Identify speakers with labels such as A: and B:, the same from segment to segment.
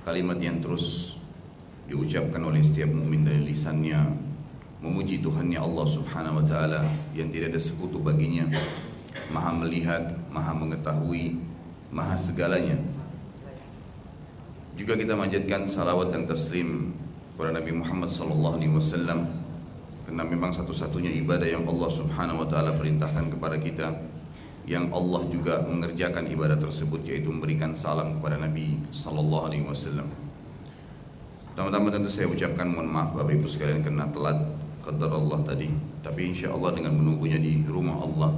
A: kalimat yang terus diucapkan oleh setiap mukmin dari lisannya, memuji Tuhannya Allah Subhanahu wa taala yang tidak ada sekutu baginya, Maha melihat, Maha mengetahui, Maha segalanya. Juga kita manjatkan salawat dan taslim kepada Nabi Muhammad sallallahu alaihi wasallam, karena memang satu-satunya ibadah yang Allah Subhanahu wa taala perintahkan kepada kita, yang Allah juga mengerjakan ibadah tersebut, yaitu memberikan salam kepada Nabi sallallahu alaihi wasallam. Pertama-tama tentu saya ucapkan mohon maaf Bapak Ibu sekalian karena telat qadar Allah tadi, tapi insya Allah dengan menunggunya di rumah Allah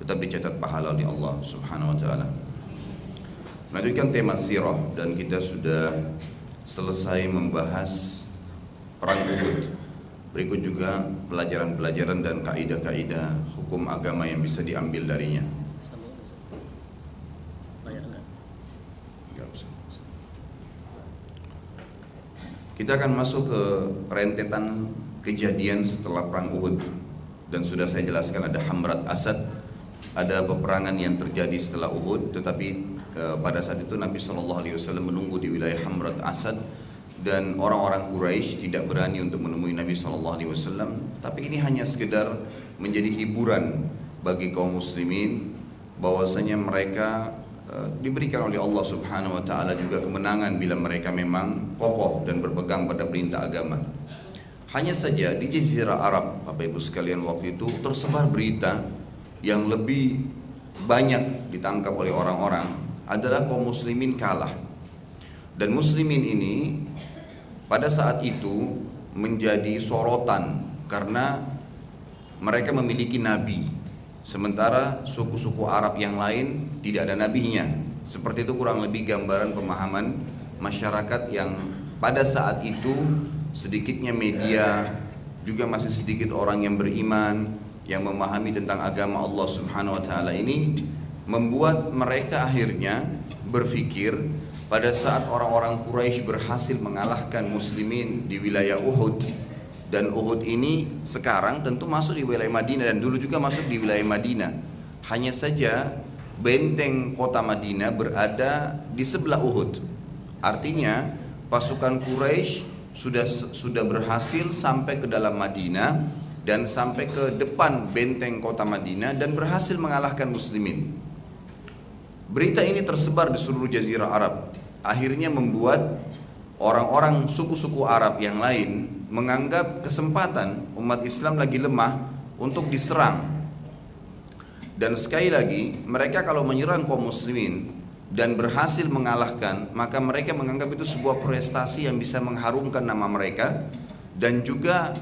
A: tetap dicatat pahala oleh Allah Subhanahu wa taala. Melanjutkan tema sirah, dan kita sudah selesai membahas perang Uhud. Berikut juga pelajaran-pelajaran dan kaidah-kaidah hukum agama yang bisa diambil darinya. Kita akan masuk ke rentetan kejadian setelah perang Uhud, dan sudah saya jelaskan ada Hamrat Asad, ada peperangan yang terjadi setelah Uhud, tetapi pada saat itu Nabi SAW menunggu di wilayah Hamrat Asad, dan orang-orang Quraisy tidak berani untuk menemui Nabi SAW. Tapi ini hanya sekedar menjadi hiburan bagi kaum muslimin, bahwasanya mereka diberikan oleh Allah Subhanahu wa taala juga kemenangan bila mereka memang kokoh dan berpegang pada perintah agama. Hanya saja di Jazirah Arab, Bapak Ibu sekalian, waktu itu tersebar berita yang lebih banyak ditangkap oleh orang-orang adalah kaum muslimin kalah. Dan muslimin ini pada saat itu menjadi sorotan karena mereka memiliki nabi, sementara suku-suku Arab yang lain tidak ada nabinya. Seperti itu kurang lebih gambaran pemahaman masyarakat yang pada saat itu sedikitnya media, juga masih sedikit orang yang beriman, yang memahami tentang agama Allah Subhanahu wa taala ini, membuat mereka akhirnya berpikir pada saat orang-orang Quraisy berhasil mengalahkan muslimin di wilayah Uhud, dan Uhud ini sekarang tentu masuk di wilayah Madinah dan dulu juga masuk di wilayah Madinah. Hanya saja benteng kota Madinah berada di sebelah Uhud. Artinya pasukan Quraisy sudah berhasil sampai ke dalam Madinah dan sampai ke depan benteng kota Madinah dan berhasil mengalahkan muslimin. Berita ini tersebar di seluruh Jazirah Arab, akhirnya membuat orang-orang suku-suku Arab yang lain menganggap kesempatan umat Islam lagi lemah untuk diserang. Dan sekali lagi, mereka kalau menyerang kaum muslimin dan berhasil mengalahkan, maka mereka menganggap itu sebuah prestasi yang bisa mengharumkan nama mereka, dan juga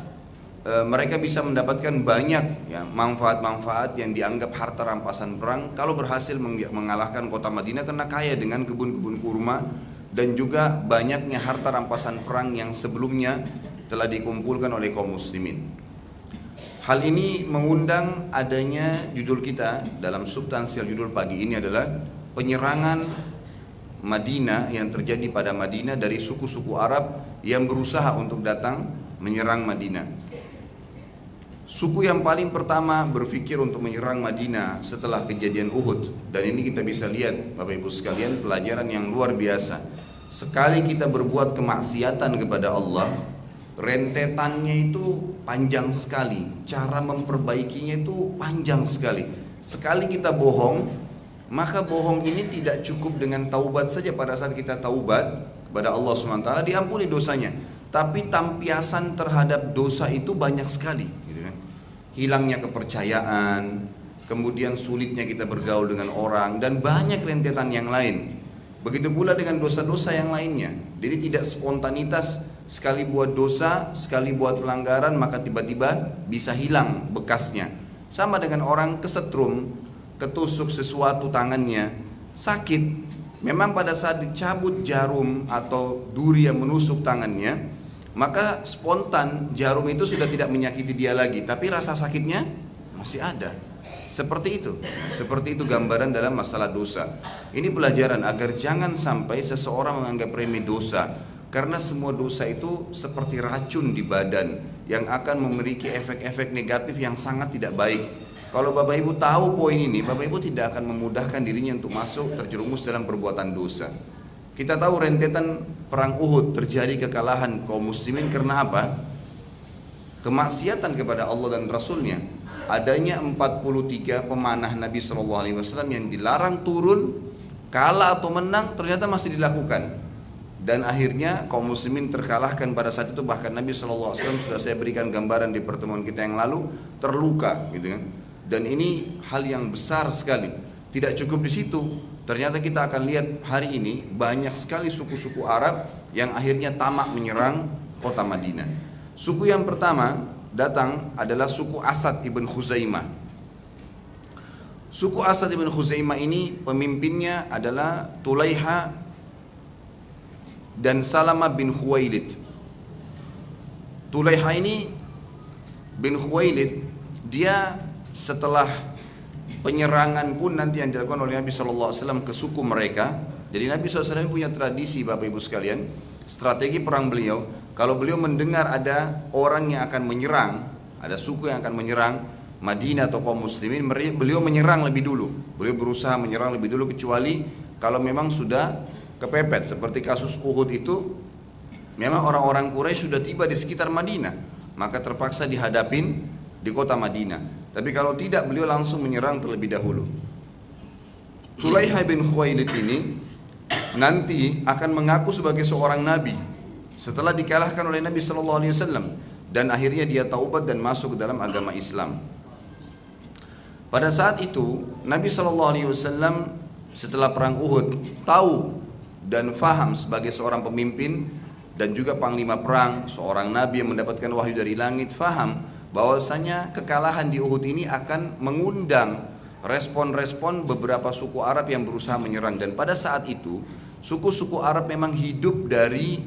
A: mereka bisa mendapatkan banyak manfaat-manfaat yang dianggap harta rampasan perang kalau berhasil mengalahkan kota Madinah, karena kaya dengan kebun-kebun kurma dan juga banyaknya harta rampasan perang yang sebelumnya telah dikumpulkan oleh kaum muslimin. Hal ini mengundang adanya judul kita dalam substansial judul pagi ini adalah penyerangan Madinah yang terjadi pada Madinah dari suku-suku Arab yang berusaha untuk datang menyerang Madinah. Suku yang paling pertama berpikir untuk menyerang Madinah setelah kejadian Uhud, dan ini kita bisa lihat Bapak Ibu sekalian pelajaran yang luar biasa. Sekali kita berbuat kemaksiatan kepada Allah, rentetannya itu panjang sekali, cara memperbaikinya itu panjang sekali. Sekali kita bohong, maka bohong ini tidak cukup dengan taubat saja. Pada saat kita taubat kepada Allah SWT diampuni dosanya, tapi tampiasan terhadap dosa itu banyak sekali, gitu kan? Hilangnya kepercayaan, kemudian sulitnya kita bergaul dengan orang, dan banyak rentetan yang lain. Begitu pula dengan dosa-dosa yang lainnya. Jadi tidak spontanitas sekali buat dosa, sekali buat pelanggaran maka tiba-tiba bisa hilang bekasnya. Sama dengan orang kesetrum, ketusuk sesuatu tangannya, sakit. Memang pada saat dicabut jarum atau duri yang menusuk tangannya, maka spontan jarum itu sudah tidak menyakiti dia lagi, tapi rasa sakitnya masih ada. Seperti itu gambaran dalam masalah dosa. Ini pelajaran agar jangan sampai seseorang menganggap remeh dosa, karena semua dosa itu seperti racun di badan yang akan memiliki efek-efek negatif yang sangat tidak baik. Kalau Bapak Ibu tahu poin ini, Bapak Ibu tidak akan memudahkan dirinya untuk masuk terjerumus dalam perbuatan dosa. Kita tahu rentetan perang Uhud terjadi kekalahan kaum muslimin karena apa? Kemaksiatan kepada Allah dan Rasulnya. Adanya 43 pemanah Nabi SAW yang dilarang turun, kalah atau menang ternyata masih dilakukan. Dan akhirnya kaum muslimin terkalahkan pada saat itu. Bahkan Nabi SAW sudah saya berikan gambaran di pertemuan kita yang lalu, terluka gitu kan. Dan ini hal yang besar sekali. Tidak cukup di situ, ternyata kita akan lihat hari ini banyak sekali suku-suku Arab yang akhirnya tamak menyerang kota Madinah. Suku yang pertama datang adalah suku Asad ibn Khuzaimah. Suku Asad ibn Khuzaimah ini pemimpinnya adalah Tulaiha dan Salamah bin Khuwailid. Tulaiha ini bin Khuwailid, dia setelah penyerangan pun nanti yang dilakukan oleh Nabi SAW ke suku mereka. Jadi Nabi SAW punya tradisi, Bapak Ibu sekalian, strategi perang beliau, kalau beliau mendengar ada orang yang akan menyerang, ada suku yang akan menyerang Madinah atau kaum muslimin, beliau menyerang lebih dulu. Beliau berusaha menyerang lebih dulu, kecuali kalau memang sudah kepepet. Seperti kasus Uhud itu, memang orang-orang Quraisy sudah tiba di sekitar Madinah, maka terpaksa dihadapin di kota Madinah. Tapi kalau tidak, beliau langsung menyerang terlebih dahulu. Tulaiha bin Khuwailid ini nanti akan mengaku sebagai seorang nabi setelah dikalahkan oleh Nabi SAW, dan akhirnya dia taubat dan masuk ke dalam agama Islam. Pada saat itu Nabi SAW setelah perang Uhud tahu dan faham sebagai seorang pemimpin dan juga panglima perang, seorang nabi yang mendapatkan wahyu dari langit, faham bahwasanya kekalahan di Uhud ini akan mengundang respon-respon beberapa suku Arab yang berusaha menyerang. Dan pada saat itu suku-suku Arab memang hidup dari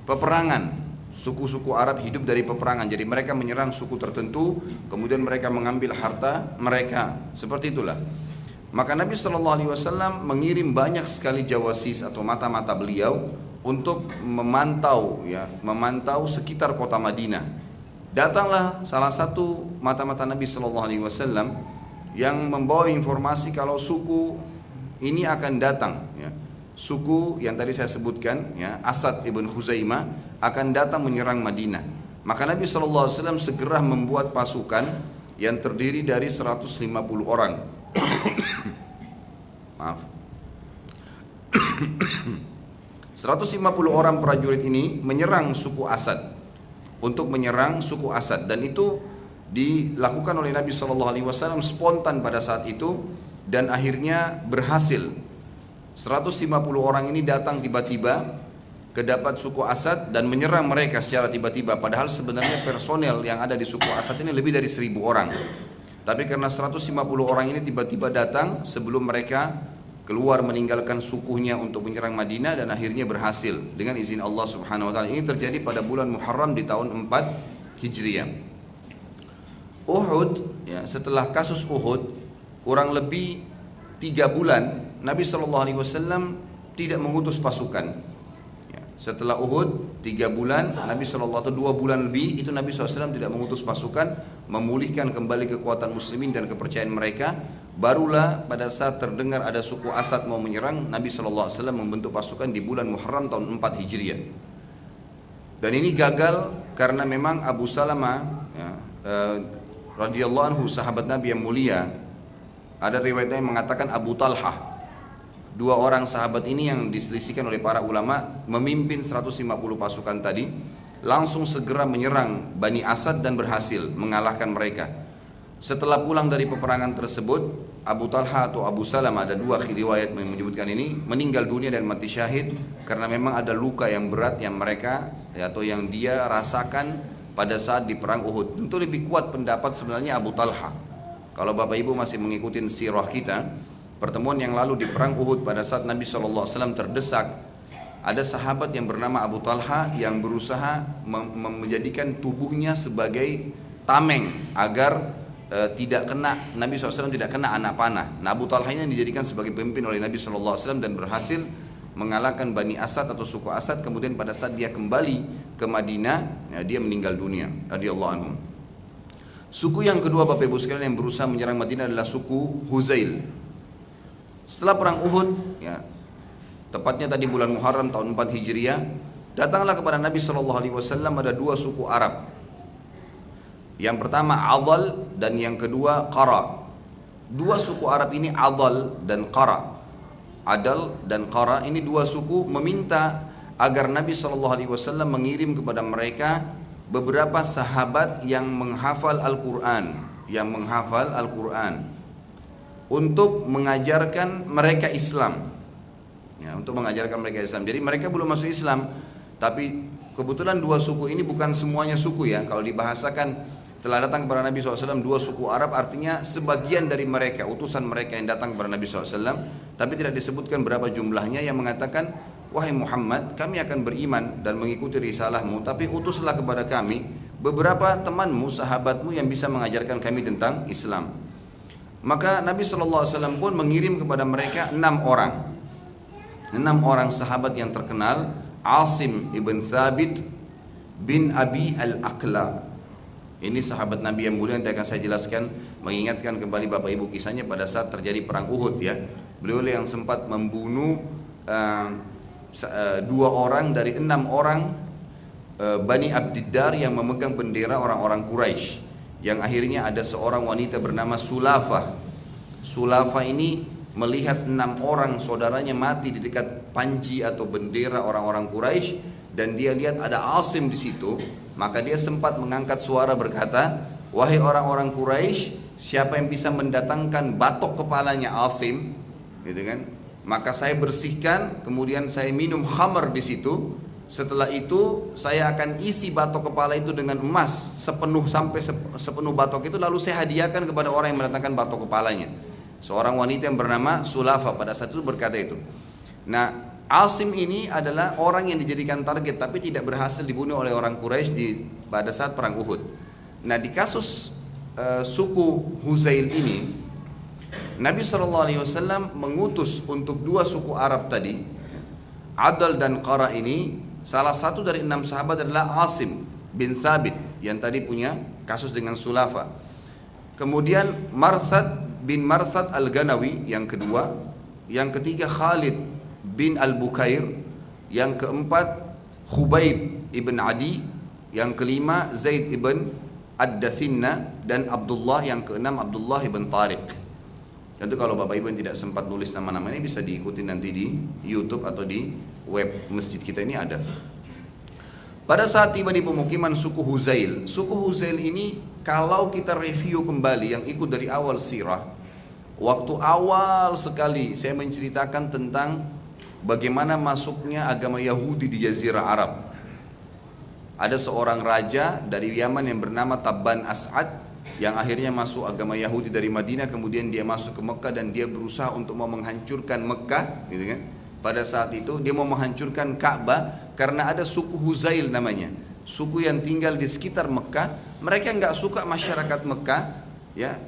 A: peperangan. Suku-suku Arab hidup dari peperangan. Jadi mereka menyerang suku tertentu, kemudian mereka mengambil harta mereka. Seperti itulah. Maka Nabi SAW mengirim banyak sekali jawasis atau mata-mata beliau untuk memantau sekitar kota Madinah. Datanglah salah satu mata-mata Nabi SAW yang membawa informasi kalau suku ini akan datang, ya. Suku yang tadi saya sebutkan, ya, Asad ibn Khuzaimah akan datang menyerang Madinah. Maka Nabi SAW segera membuat pasukan yang terdiri dari 150 orang. Maaf. 150 orang prajurit ini menyerang suku Asad. Untuk menyerang suku Asad, dan itu dilakukan oleh Nabi SAW spontan pada saat itu, dan akhirnya berhasil. 150 orang ini datang tiba-tiba ke dapat suku Asad dan menyerang mereka secara tiba-tiba, padahal sebenarnya personel yang ada di suku Asad ini lebih dari 1000 orang. Tapi karena 150 orang ini tiba-tiba datang sebelum mereka keluar meninggalkan sukunya untuk menyerang Madinah, dan akhirnya berhasil dengan izin Allah Subhanahu wa taala. Ini terjadi pada bulan Muharram di tahun 4 Hijriah. Uhud, ya, setelah kasus Uhud kurang lebih 3 bulan Nabi SAW tidak mengutus pasukan. Ya, setelah Uhud 3 bulan Nabi SAW, atau 2 bulan lebih itu Nabi SAW tidak mengutus pasukan, memulihkan kembali kekuatan muslimin dan kepercayaan mereka. Barulah pada saat terdengar ada suku Asad mau menyerang, Nabi SAW membentuk pasukan di bulan Muharram tahun 4 Hijriah. Dan ini gagal karena memang Abu Salamah, ya, radhiyallahu anhu, sahabat Nabi yang mulia, ada riwayatnya yang mengatakan Abu Talhah, 2 orang sahabat ini yang diselisihkan oleh para ulama, memimpin 150 pasukan tadi, langsung segera menyerang Bani Asad dan berhasil mengalahkan mereka. Setelah pulang dari peperangan tersebut, Abu Talha atau Abu Salamah, ada 2 riwayat yang menyebutkan ini, meninggal dunia dan mati syahid karena memang ada luka yang berat yang mereka, ya, atau yang dia rasakan pada saat di perang Uhud. Tentu lebih kuat pendapat sebenarnya Abu Talha. Kalau Bapak Ibu masih mengikuti sirah kita, pertemuan yang lalu di perang Uhud pada saat Nabi SAW terdesak, ada sahabat yang bernama Abu Talha yang berusaha menjadikan tubuhnya sebagai tameng agar tidak kena, Nabi SAW tidak kena anak panah. Nah, Abu Talha ini dijadikan sebagai pemimpin oleh Nabi SAW dan berhasil mengalahkan Bani Asad atau suku Asad. Kemudian pada saat dia kembali ke Madinah, ya, dia meninggal dunia radhiyallahu anhu. Suku yang kedua Bapak Ibu sekalian yang berusaha menyerang Madinah adalah suku Huzail. Setelah perang Uhud, ya, tepatnya tadi bulan Muharram tahun 4 Hijriah, datanglah kepada Nabi SAW ada dua suku Arab. Yang pertama Adal dan yang kedua Qara. Dua suku Arab ini Adal dan Qara. Adal dan Qara ini dua suku meminta agar Nabi SAW mengirim kepada mereka beberapa sahabat yang menghafal Al-Quran, untuk mengajarkan mereka Islam. Ya, untuk mengajarkan mereka Islam. Jadi mereka belum masuk Islam, tapi kebetulan dua suku ini bukan semuanya suku ya. Kalau dibahasakan telah datang kepada Nabi SAW dua suku Arab, artinya sebagian dari mereka, utusan mereka yang datang kepada Nabi SAW, tapi tidak disebutkan berapa jumlahnya, yang mengatakan, wahai Muhammad, kami akan beriman dan mengikuti risalahmu, tapi utuslah kepada kami beberapa temanmu, sahabatmu yang bisa mengajarkan kami tentang Islam. Maka Nabi SAW pun mengirim kepada mereka 6 orang sahabat yang terkenal. Asim ibn Thabit bin Abi al-Aqla. Ini sahabat Nabi yang mulia, nanti akan saya jelaskan, mengingatkan kembali Bapak Ibu kisahnya pada saat terjadi perang Uhud ya. Beliau yang sempat membunuh 2 orang dari 6 orang Bani Abdiddar yang memegang bendera orang-orang Quraisy, yang akhirnya ada seorang wanita bernama Sulafah. Sulafah ini melihat 6 orang saudaranya mati di dekat panji atau bendera orang-orang Quraisy, dan dia lihat ada Asim di situ. Maka dia sempat mengangkat suara berkata, wahai orang-orang Quraisy, siapa yang bisa mendatangkan batok kepalanya Asim, gitu kan? Maka saya bersihkan, kemudian saya minum khamar di situ. Setelah itu saya akan isi batok kepala itu dengan emas sepenuh batok itu, lalu saya hadiahkan kepada orang yang mendatangkan batok kepalanya. Seorang wanita yang bernama Sulafa pada saat itu berkata itu. Nah, Asim ini adalah orang yang dijadikan target tapi tidak berhasil dibunuh oleh orang Quraisy pada saat perang Uhud. Nah, di kasus suku Huzail ini, Nabi SAW mengutus untuk 2 suku Arab tadi, Adal dan Qara ini. Salah satu dari 6 sahabat adalah Asim bin Thabit yang tadi punya kasus dengan Sulafa. Kemudian Marsad bin Marsad al-Ganawi yang kedua. Yang ketiga Khalid bin al-Bukair. Yang keempat Khubayb ibn Adi. Yang kelima Zaid ibn Ad-Dathinna. Dan Abdullah yang keenam Abdullah ibn Tariq. Tentu kalau Bapak Ibu yang tidak sempat nulis nama-nama ini bisa diikuti nanti di YouTube atau di web masjid kita ini ada. Pada saat tiba di pemukiman suku Huzail. Suku Huzail ini kalau kita review kembali yang ikut dari awal sirah, waktu awal sekali saya menceritakan tentang bagaimana masuknya agama Yahudi di Jazirah Arab. Ada seorang raja dari Yaman yang bernama Tabban As'ad yang akhirnya masuk agama Yahudi dari Madinah, kemudian dia masuk ke Mekah dan dia berusaha untuk mau menghancurkan Mekah, gitu kan? Pada saat itu dia mau menghancurkan Ka'bah karena ada suku Huzail namanya, suku yang tinggal di sekitar Mekah. Mereka nggak suka masyarakat Mekah, ya,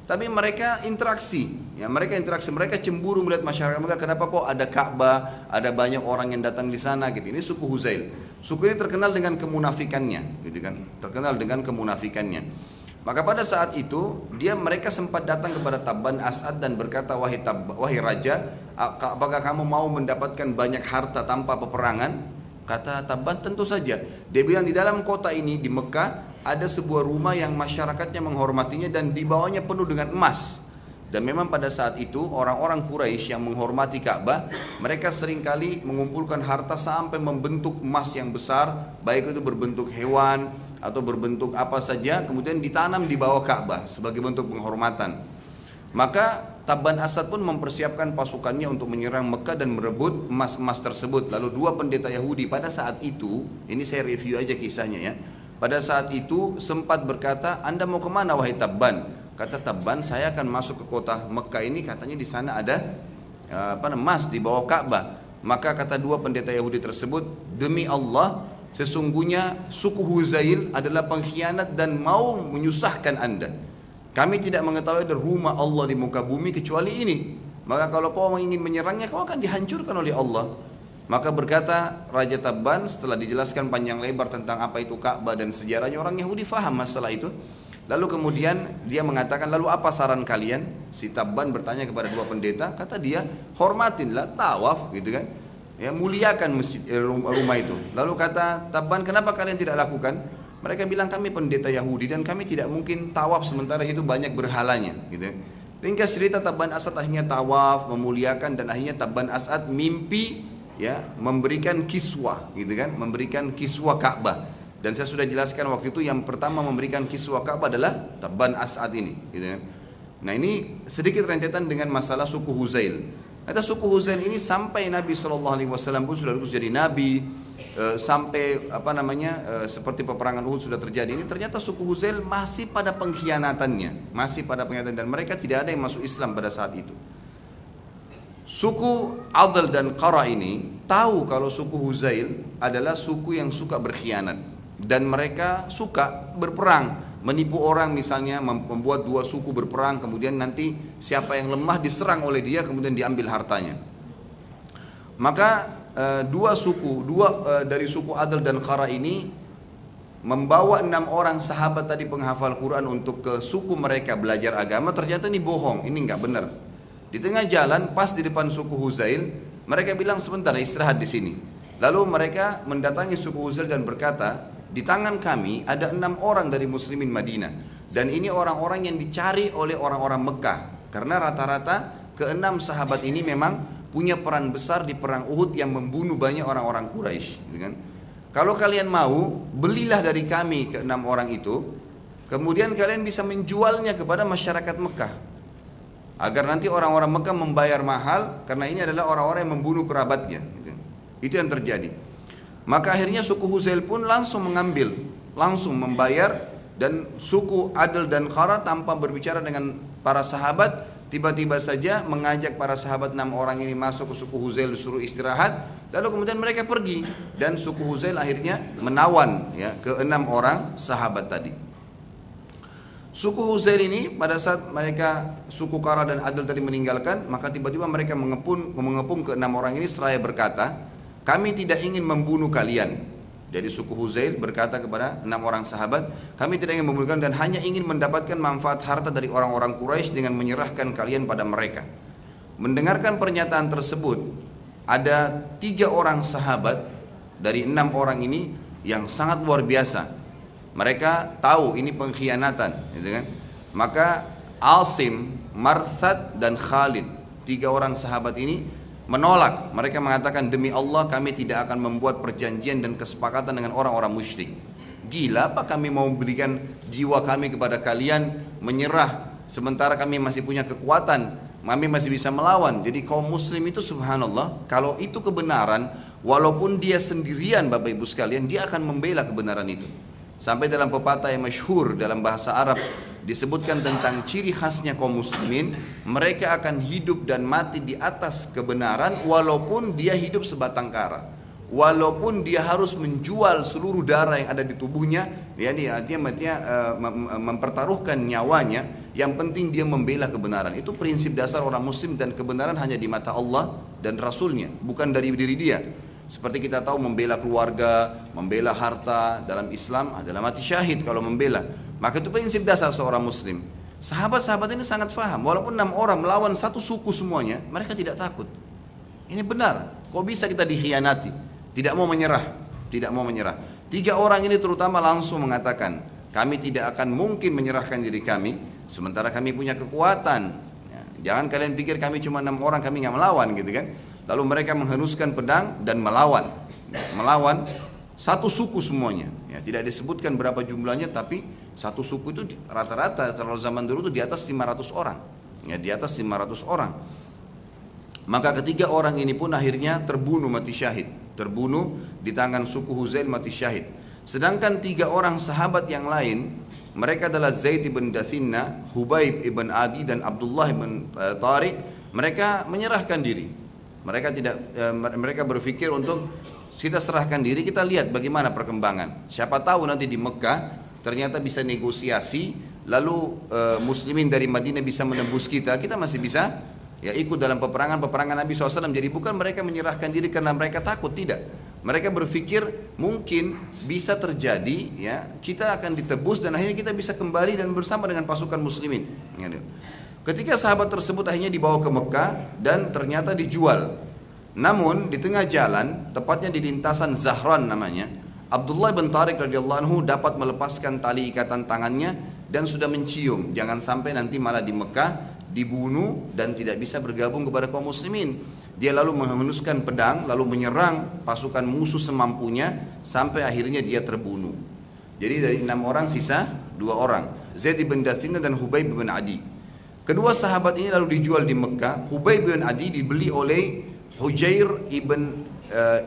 A: tapi mereka interaksi, ya, mereka cemburu melihat masyarakat Mekah. Kenapa kok ada Ka'bah, ada banyak orang yang datang di sana, gitu. Ini suku Huzail. Suku ini terkenal dengan kemunafikannya, gitu kan? Terkenal dengan kemunafikannya. Maka pada saat itu mereka sempat datang kepada Tabban As'ad dan berkata, wahai raja, apakah kamu mau mendapatkan banyak harta tanpa peperangan? Kata Tabban, tentu saja. Dia bilang di dalam kota ini di Mekah ada sebuah rumah yang masyarakatnya menghormatinya dan di bawahnya penuh dengan emas. Dan memang pada saat itu orang-orang Quraisy yang menghormati Ka'bah, mereka seringkali mengumpulkan harta sampai membentuk emas yang besar, baik itu berbentuk hewan atau berbentuk apa saja, kemudian ditanam di bawah Ka'bah sebagai bentuk penghormatan. Maka Tabban Asad pun mempersiapkan pasukannya untuk menyerang Mekah dan merebut emas-emas tersebut. Lalu 2 pendeta Yahudi pada saat itu, ini saya review aja kisahnya ya, pada saat itu sempat berkata, Anda mau kemana wahai Tabban? Kata Tabban, saya akan masuk ke kota Mekah ini, katanya di sana ada emas di bawah Ka'bah. Maka kata 2 pendeta Yahudi tersebut, demi Allah, sesungguhnya suku Huzail adalah pengkhianat dan mau menyusahkan Anda. Kami tidak mengetahui ada rumah Allah di muka bumi kecuali ini. Maka kalau kau ingin menyerangnya, kau akan dihancurkan oleh Allah. Maka berkata Raja Tabban, setelah dijelaskan panjang lebar tentang apa itu Ka'bah dan sejarahnya, orang Yahudi faham masalah itu. Lalu kemudian dia mengatakan, lalu apa saran kalian? Si Tabban bertanya kepada 2 pendeta, kata dia, hormatinlah, tawaf, gitu kan. ya, muliakan masjid, rumah itu. Lalu kata Tabban, kenapa kalian tidak lakukan? Mereka bilang kami pendeta Yahudi dan kami tidak mungkin tawaf sementara itu banyak berhalanya, gitu. Ringkas cerita, Tabban Asad akhirnya tawaf, memuliakan, dan akhirnya Tabban Asad mimpi, ya, memberikan kiswah, gitu kan, memberikan kiswah Ka'bah. Dan saya sudah jelaskan waktu itu yang pertama memberikan kiswah Ka'bah adalah Tabban Asad ini, gitu kan. Nah, ini sedikit rentetan dengan masalah suku Huzail. Ada suku Huzail ini sampai Nabi SAW pun sudah jadi Nabi, sampai seperti peperangan Uhud sudah terjadi. Ini ternyata suku Huzail masih pada pengkhianatannya, dan mereka tidak ada yang masuk Islam pada saat itu. Suku Adl dan Qara ini tahu kalau suku Huzail adalah suku yang suka berkhianat, dan mereka suka berperang, menipu orang, misalnya membuat dua suku berperang, kemudian nanti siapa yang lemah diserang oleh dia, kemudian diambil hartanya. Maka dari suku Adl dan Qara ini membawa 6 orang sahabat tadi penghafal Quran untuk ke suku mereka belajar agama. Ternyata ini bohong, ini nggak benar. Di tengah jalan, pas di depan suku Huzail, mereka bilang sebentar istirahat di sini. Lalu mereka mendatangi suku Huzail dan berkata, di tangan kami ada 6 orang dari muslimin Madinah, dan ini orang-orang yang dicari oleh orang-orang Mekah, karena rata-rata ke-6 sahabat ini memang punya peran besar di perang Uhud yang membunuh banyak orang-orang Quraisy, gitu kan? Kalau kalian mau, belilah dari kami ke-6 orang itu, kemudian kalian bisa menjualnya kepada masyarakat Mekah, agar nanti orang-orang Mekah membayar mahal, karena ini adalah orang-orang yang membunuh kerabatnya, gitu. Itu yang terjadi. Maka akhirnya suku Huzail pun langsung mengambil, langsung membayar, dan suku Adl dan Qara tanpa berbicara dengan para sahabat, tiba-tiba saja mengajak para sahabat 6 orang ini masuk ke suku Huzail, disuruh istirahat, lalu kemudian mereka pergi, dan suku Huzail akhirnya menawan, ya, ke 6 orang sahabat tadi. Suku Huzail ini pada saat mereka suku Qara dan Adl tadi meninggalkan, maka tiba-tiba mereka mengepung ke 6 orang ini seraya berkata, kami tidak ingin membunuh kalian. Jadi suku Huzail berkata kepada 6 orang sahabat, kami tidak ingin membunuh kalian dan hanya ingin mendapatkan manfaat harta dari orang-orang Quraisy dengan menyerahkan kalian pada mereka. Mendengarkan pernyataan tersebut, ada 3 orang sahabat dari 6 orang ini yang sangat luar biasa. Mereka tahu ini pengkhianatan, gitu kan? Maka Asim, Marthad, dan Khalid, 3 orang sahabat ini menolak. Mereka mengatakan, demi Allah kami tidak akan membuat perjanjian dan kesepakatan dengan orang-orang musyrik. Gila apa kami mau berikan jiwa kami kepada kalian, menyerah sementara kami masih punya kekuatan, kami masih bisa melawan. Jadi kaum muslim itu subhanallah, kalau itu kebenaran, walaupun dia sendirian Bapak Ibu sekalian, dia akan membela kebenaran itu. Sampai dalam pepatah yang masyhur dalam bahasa Arab disebutkan tentang ciri khasnya kaum muslimin, mereka akan hidup dan mati di atas kebenaran walaupun dia hidup sebatang kara, walaupun dia harus menjual seluruh darah yang ada di tubuhnya, dia mempertaruhkan nyawanya, yang penting dia membela kebenaran. Itu prinsip dasar orang muslim, dan kebenaran hanya di mata Allah dan Rasulnya, bukan dari diri dia. Seperti kita tahu membela keluarga, membela harta dalam Islam adalah mati syahid kalau membela. Maka itu prinsip dasar seorang muslim. Sahabat-sahabat ini sangat faham, walaupun 6 orang melawan satu suku semuanya, mereka tidak takut. Ini benar, kok bisa kita dikhianati? Tidak mau menyerah, tidak mau menyerah. 3 orang ini terutama langsung mengatakan, kami tidak akan mungkin menyerahkan diri kami, sementara kami punya kekuatan. Jangan kalian pikir kami cuma 6 orang, kami nggak melawan, gitu kan? Lalu mereka menghenuskan pedang dan melawan satu suku semuanya. Ya, tidak disebutkan berapa jumlahnya, tapi satu suku itu rata-rata kalau zaman dulu itu di atas 500 orang. Ya, di atas 500 orang. Maka ketiga orang ini pun akhirnya terbunuh mati syahid. Terbunuh di tangan suku Huzail mati syahid. Sedangkan 3 orang sahabat yang lain, mereka adalah Zaid ibn Dathinna, Hubaib ibn Adi, dan Abdullah ibn Tariq. Mereka menyerahkan diri. Mereka berpikir untuk kita serahkan diri, kita lihat bagaimana perkembangan. Siapa tahu nanti di Mekah ternyata bisa negosiasi, lalu muslimin dari Madinah bisa menembus kita masih bisa ya ikut dalam peperangan Nabi SAW. Jadi bukan mereka menyerahkan diri karena mereka takut, tidak. Mereka berpikir mungkin bisa terjadi, ya, kita akan ditebus dan akhirnya kita bisa kembali dan bersama dengan pasukan muslimin. Ketika sahabat tersebut akhirnya dibawa ke Mekah dan ternyata dijual. Namun di tengah jalan, tepatnya di lintasan Zahran namanya, Abdullah bin Tariq radhiyallahu anhu dapat melepaskan tali ikatan tangannya dan sudah mencium, jangan sampai nanti malah di Mekah dibunuh dan tidak bisa bergabung kepada kaum muslimin. Dia lalu menghunuskan pedang, lalu menyerang pasukan musuh semampunya sampai akhirnya dia terbunuh. Jadi dari 6 orang sisa 2 orang, Zaid bin Dathina dan Hubayb bin Adi. Kedua sahabat ini lalu dijual di Mekah. Hubayb bin Adi dibeli oleh Hujair ibn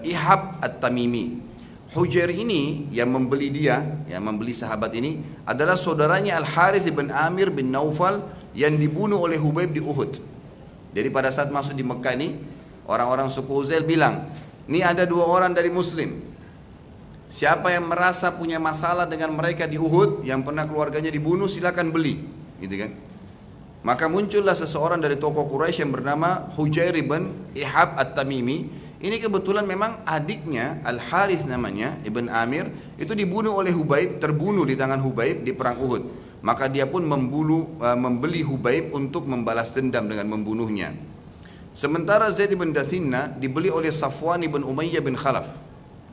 A: Ihab At-Tamimi. Hujair ini yang membeli dia, yang membeli sahabat ini adalah saudaranya Al-Harith bin Amir bin Naufal yang dibunuh oleh Hubayb di Uhud. Jadi pada saat masuk di Mekah ini, orang-orang suku Huzail bilang, ini ada 2 orang dari Muslim. Siapa yang merasa punya masalah dengan mereka di Uhud, yang pernah keluarganya dibunuh, silakan beli, gitu kan? Maka muncullah seseorang dari tokoh Quraisy yang bernama Hujair bin Ihab At-Tamimi. Ini kebetulan memang adiknya Al-Harith namanya, Ibn Amir, itu dibunuh oleh Hubayb, terbunuh di tangan Hubayb di perang Uhud. Maka dia pun membeli Hubayb untuk membalas dendam dengan membunuhnya. Sementara Zaid bin Dathina dibeli oleh Safwan bin Umayyah bin Khalaf.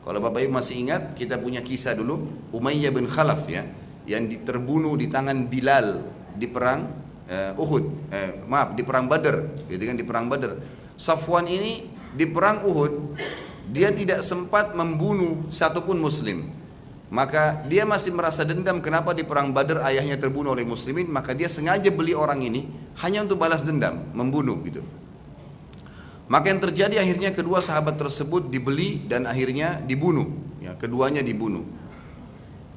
A: Kalau Bapak Ibu masih ingat, kita punya kisah dulu Umayyah bin Khalaf ya, yang terbunuh di tangan Bilal di perang di perang Badar, gitu kan, di perang Badar. Safwan ini di perang Uhud dia tidak sempat membunuh satupun muslim. Maka dia masih merasa dendam kenapa di perang Badar ayahnya terbunuh oleh muslimin, maka dia sengaja beli orang ini hanya untuk balas dendam, membunuh gitu. Maka yang terjadi akhirnya kedua sahabat tersebut dibeli dan akhirnya dibunuh, ya, keduanya dibunuh.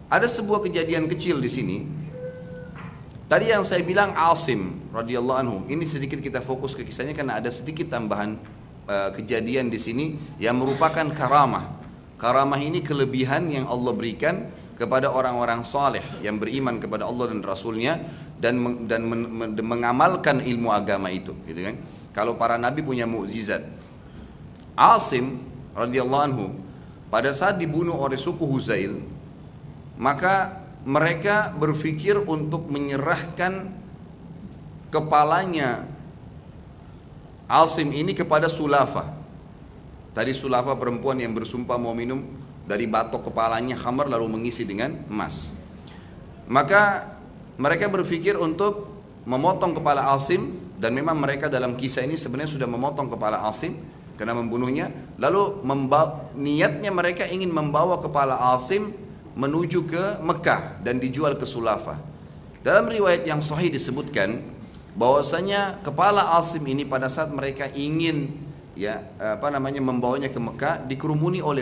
A: Ada sebuah kejadian kecil di sini. Tadi yang saya bilang Asim radhiyallahu anhu, ini sedikit kita fokus ke kisahnya karena ada sedikit tambahan kejadian di sini yang merupakan karamah. Karamah ini kelebihan yang Allah berikan kepada orang-orang saleh yang beriman kepada Allah dan Rasulnya dan mengamalkan ilmu agama itu, gitu kan? Kalau para nabi punya mukjizat. Asim radhiyallahu anhu pada saat dibunuh oleh suku Huzail, maka mereka berpikir untuk menyerahkan kepalanya Asim ini kepada Sulafa. Tadi Sulafa perempuan yang bersumpah mau minum dari batok kepalanya khamar lalu mengisi dengan emas. Maka mereka berpikir untuk memotong kepala Asim, dan memang mereka dalam kisah ini sebenarnya sudah memotong kepala Asim karena membunuhnya. Lalu niatnya mereka ingin membawa kepala Asim menuju ke Mekah dan dijual ke Sulafa. Dalam riwayat yang sahih disebutkan bahwasanya kepala Asim ini pada saat mereka ingin membawanya ke Mekah dikerumuni oleh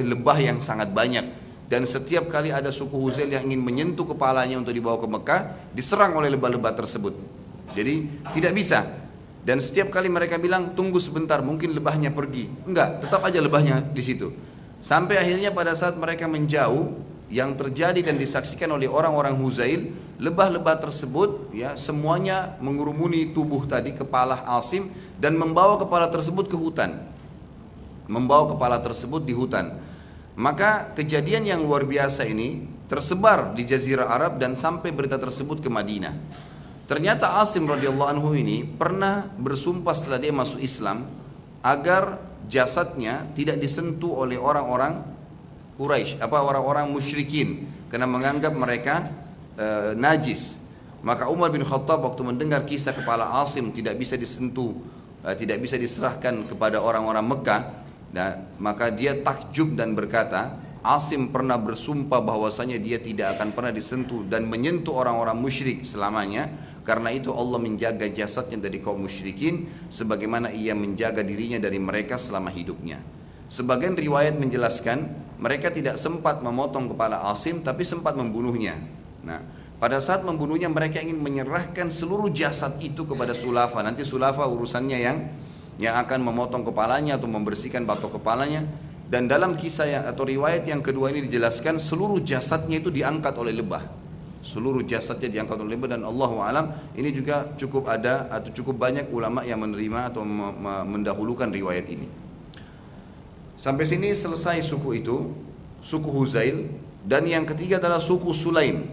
A: lebah yang sangat banyak, dan setiap kali ada suku Huzail yang ingin menyentuh kepalanya untuk dibawa ke Mekah diserang oleh lebah-lebah tersebut, jadi tidak bisa. Dan setiap kali mereka bilang tunggu sebentar mungkin lebahnya pergi, enggak, tetap aja lebahnya di situ. Sampai akhirnya pada saat mereka menjauh, yang terjadi dan disaksikan oleh orang-orang Huzail, lebah-lebah tersebut ya semuanya mengurumuni tubuh tadi kepala Asim dan membawa kepala tersebut ke hutan, membawa kepala tersebut di hutan. Maka kejadian yang luar biasa ini tersebar di Jazirah Arab dan sampai berita tersebut ke Madinah. Ternyata Asim radhiyallahu anhu ini pernah bersumpah setelah dia masuk Islam agar jasadnya tidak disentuh oleh orang-orang Quraisy, orang-orang musyrikin, karena menganggap mereka najis. Maka Umar bin Khattab waktu mendengar kisah kepala Asim tidak bisa disentuh, tidak bisa diserahkan kepada orang-orang Mekah, maka dia takjub dan berkata, Asim pernah bersumpah bahwasanya dia tidak akan pernah disentuh dan menyentuh orang-orang musyrik selamanya. Karena itu Allah menjaga jasadnya dari kaum musyrikin sebagaimana ia menjaga dirinya dari mereka selama hidupnya. Sebagian riwayat menjelaskan mereka tidak sempat memotong kepala Asim tapi sempat membunuhnya. Nah, pada saat membunuhnya mereka ingin menyerahkan seluruh jasad itu kepada Sulafa. Nanti Sulafa urusannya yang akan memotong kepalanya atau membersihkan batok kepalanya. Dan dalam kisah atau riwayat yang kedua ini dijelaskan seluruh jasadnya itu diangkat oleh lebah. Seluruh jasadnya diangkat oleh lebah, dan Allahu alam ini juga cukup ada atau cukup banyak ulama yang menerima atau mendahulukan riwayat ini. Sampai sini selesai suku itu, suku Huzail. Dan yang ketiga adalah suku Sulaim,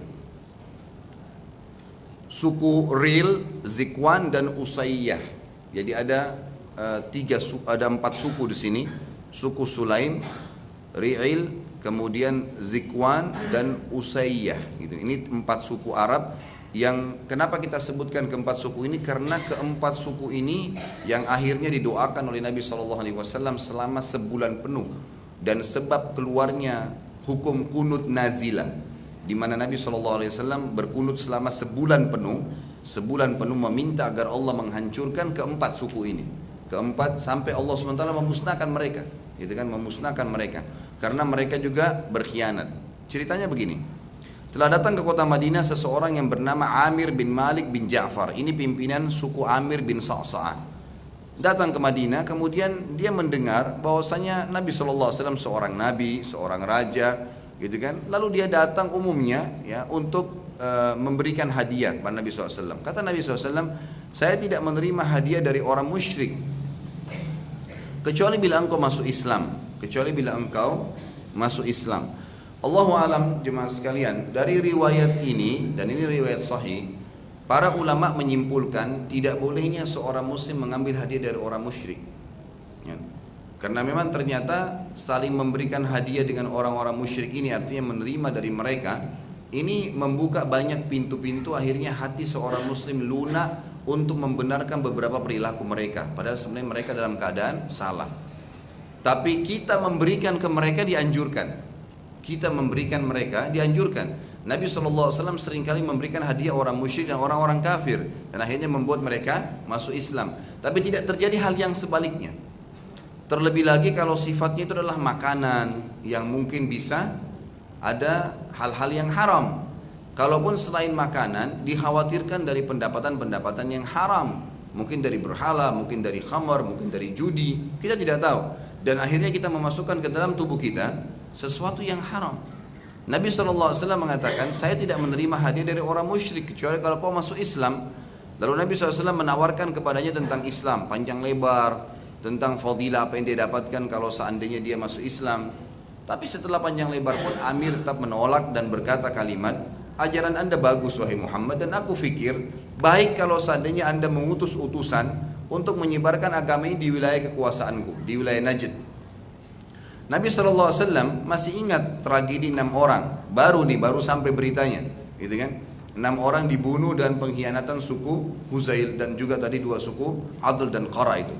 A: suku Ril, Zikwan dan Usayyah. Jadi ada ada 4 suku di sini, suku Sulaim, Ri'il, kemudian Zikwan dan Usayyah gitu. Ini 4 suku Arab yang kenapa kita sebutkan keempat suku ini, karena keempat suku ini yang akhirnya didoakan oleh Nabi SAW selama sebulan penuh, dan sebab keluarnya hukum kunut nazilah, di mana Nabi SAW berkunut selama sebulan penuh meminta agar Allah menghancurkan keempat suku ini, sampai Allah SWT memusnahkan mereka, gitu kan, memusnahkan mereka karena mereka juga berkhianat. Ceritanya begini. Telah datang ke kota Madinah seseorang yang bernama Amir bin Malik bin Ja'far. Ini pimpinan suku Amir bin Sa'sa'ah. Datang ke Madinah, kemudian dia mendengar bahwasanya Nabi SAW seorang nabi, seorang raja, gitu kan. Lalu dia datang umumnya ya untuk memberikan hadiah kepada Nabi SAW. Kata Nabi SAW, saya tidak menerima hadiah dari orang musyrik kecuali bila engkau masuk Islam. Allahu alam jemaah sekalian, dari riwayat ini, dan ini riwayat sahih, para ulama menyimpulkan tidak bolehnya seorang muslim mengambil hadiah dari orang musyrik ya. Karena memang ternyata saling memberikan hadiah dengan orang-orang musyrik ini, artinya menerima dari mereka, ini membuka banyak pintu-pintu, akhirnya hati seorang muslim lunak untuk membenarkan beberapa perilaku mereka, padahal sebenarnya mereka dalam keadaan salah. Tapi kita memberikan ke mereka dianjurkan. Nabi SAW seringkali memberikan hadiah orang musyrik dan orang-orang kafir, dan akhirnya membuat mereka masuk Islam. Tapi tidak terjadi hal yang sebaliknya. Terlebih lagi kalau sifatnya itu adalah makanan yang mungkin bisa ada hal-hal yang haram. Kalaupun selain makanan, dikhawatirkan dari pendapatan-pendapatan yang haram, mungkin dari berhala, mungkin dari khamar, mungkin dari judi, kita tidak tahu. Dan akhirnya kita memasukkan ke dalam tubuh kita sesuatu yang haram. Nabi SAW mengatakan, saya tidak menerima hadiah dari orang musyrik kecuali kalau kau masuk Islam. Lalu Nabi SAW menawarkan kepadanya tentang Islam panjang lebar, tentang fadilah apa yang dia dapatkan kalau seandainya dia masuk Islam. Tapi setelah panjang lebar pun Amir tetap menolak dan berkata kalimat, ajaran anda bagus wahai Muhammad, dan aku fikir baik kalau seandainya anda mengutus utusan untuk menyebarkan agama ini di wilayah kekuasaanku, di wilayah Najd. Nabi SAW masih ingat tragedi 6 orang, baru sampai beritanya, gitu kan? 6 orang dibunuh dan pengkhianatan suku Huzail, dan juga tadi 2 suku Adl dan Qara itu.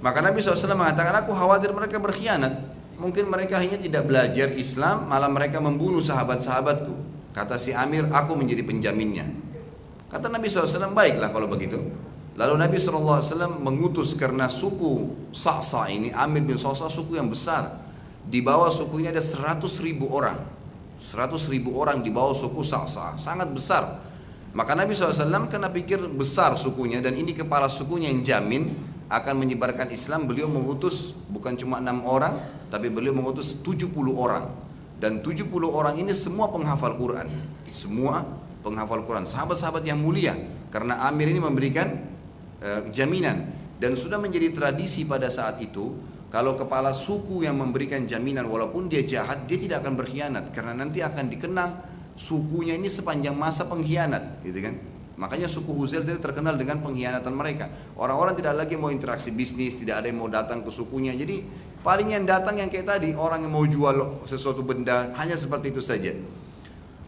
A: Maka Nabi SAW mengatakan, aku khawatir mereka berkhianat, mungkin mereka hanya tidak belajar Islam, malah mereka membunuh sahabat-sahabatku. Kata si Amir, aku menjadi penjaminnya. Kata Nabi SAW, baiklah kalau begitu. Lalu Nabi SAW mengutus, karena suku Sa'sa ini, Amir bin Sa'sa suku yang besar. Di bawah suku ini ada 100.000 orang. 100.000 orang di bawah suku Sa'sa, sangat besar. Maka Nabi SAW karena pikir besar sukunya, dan ini kepala sukunya yang jamin akan menyebarkan Islam, beliau mengutus bukan cuma 6 orang, tapi beliau mengutus 70 orang. Dan 70 orang ini semua penghafal Quran. Semua penghafal Quran, sahabat-sahabat yang mulia. Karena Amir ini memberikan jaminan, dan sudah menjadi tradisi pada saat itu, kalau kepala suku yang memberikan jaminan walaupun dia jahat, dia tidak akan berkhianat, karena nanti akan dikenang sukunya ini sepanjang masa pengkhianat, gitu kan. Makanya suku Huzail itu terkenal dengan pengkhianatan mereka. Orang-orang tidak lagi mau interaksi bisnis, tidak ada yang mau datang ke sukunya. Jadi paling yang datang yang kayak tadi, orang yang mau jual sesuatu benda, hanya seperti itu saja.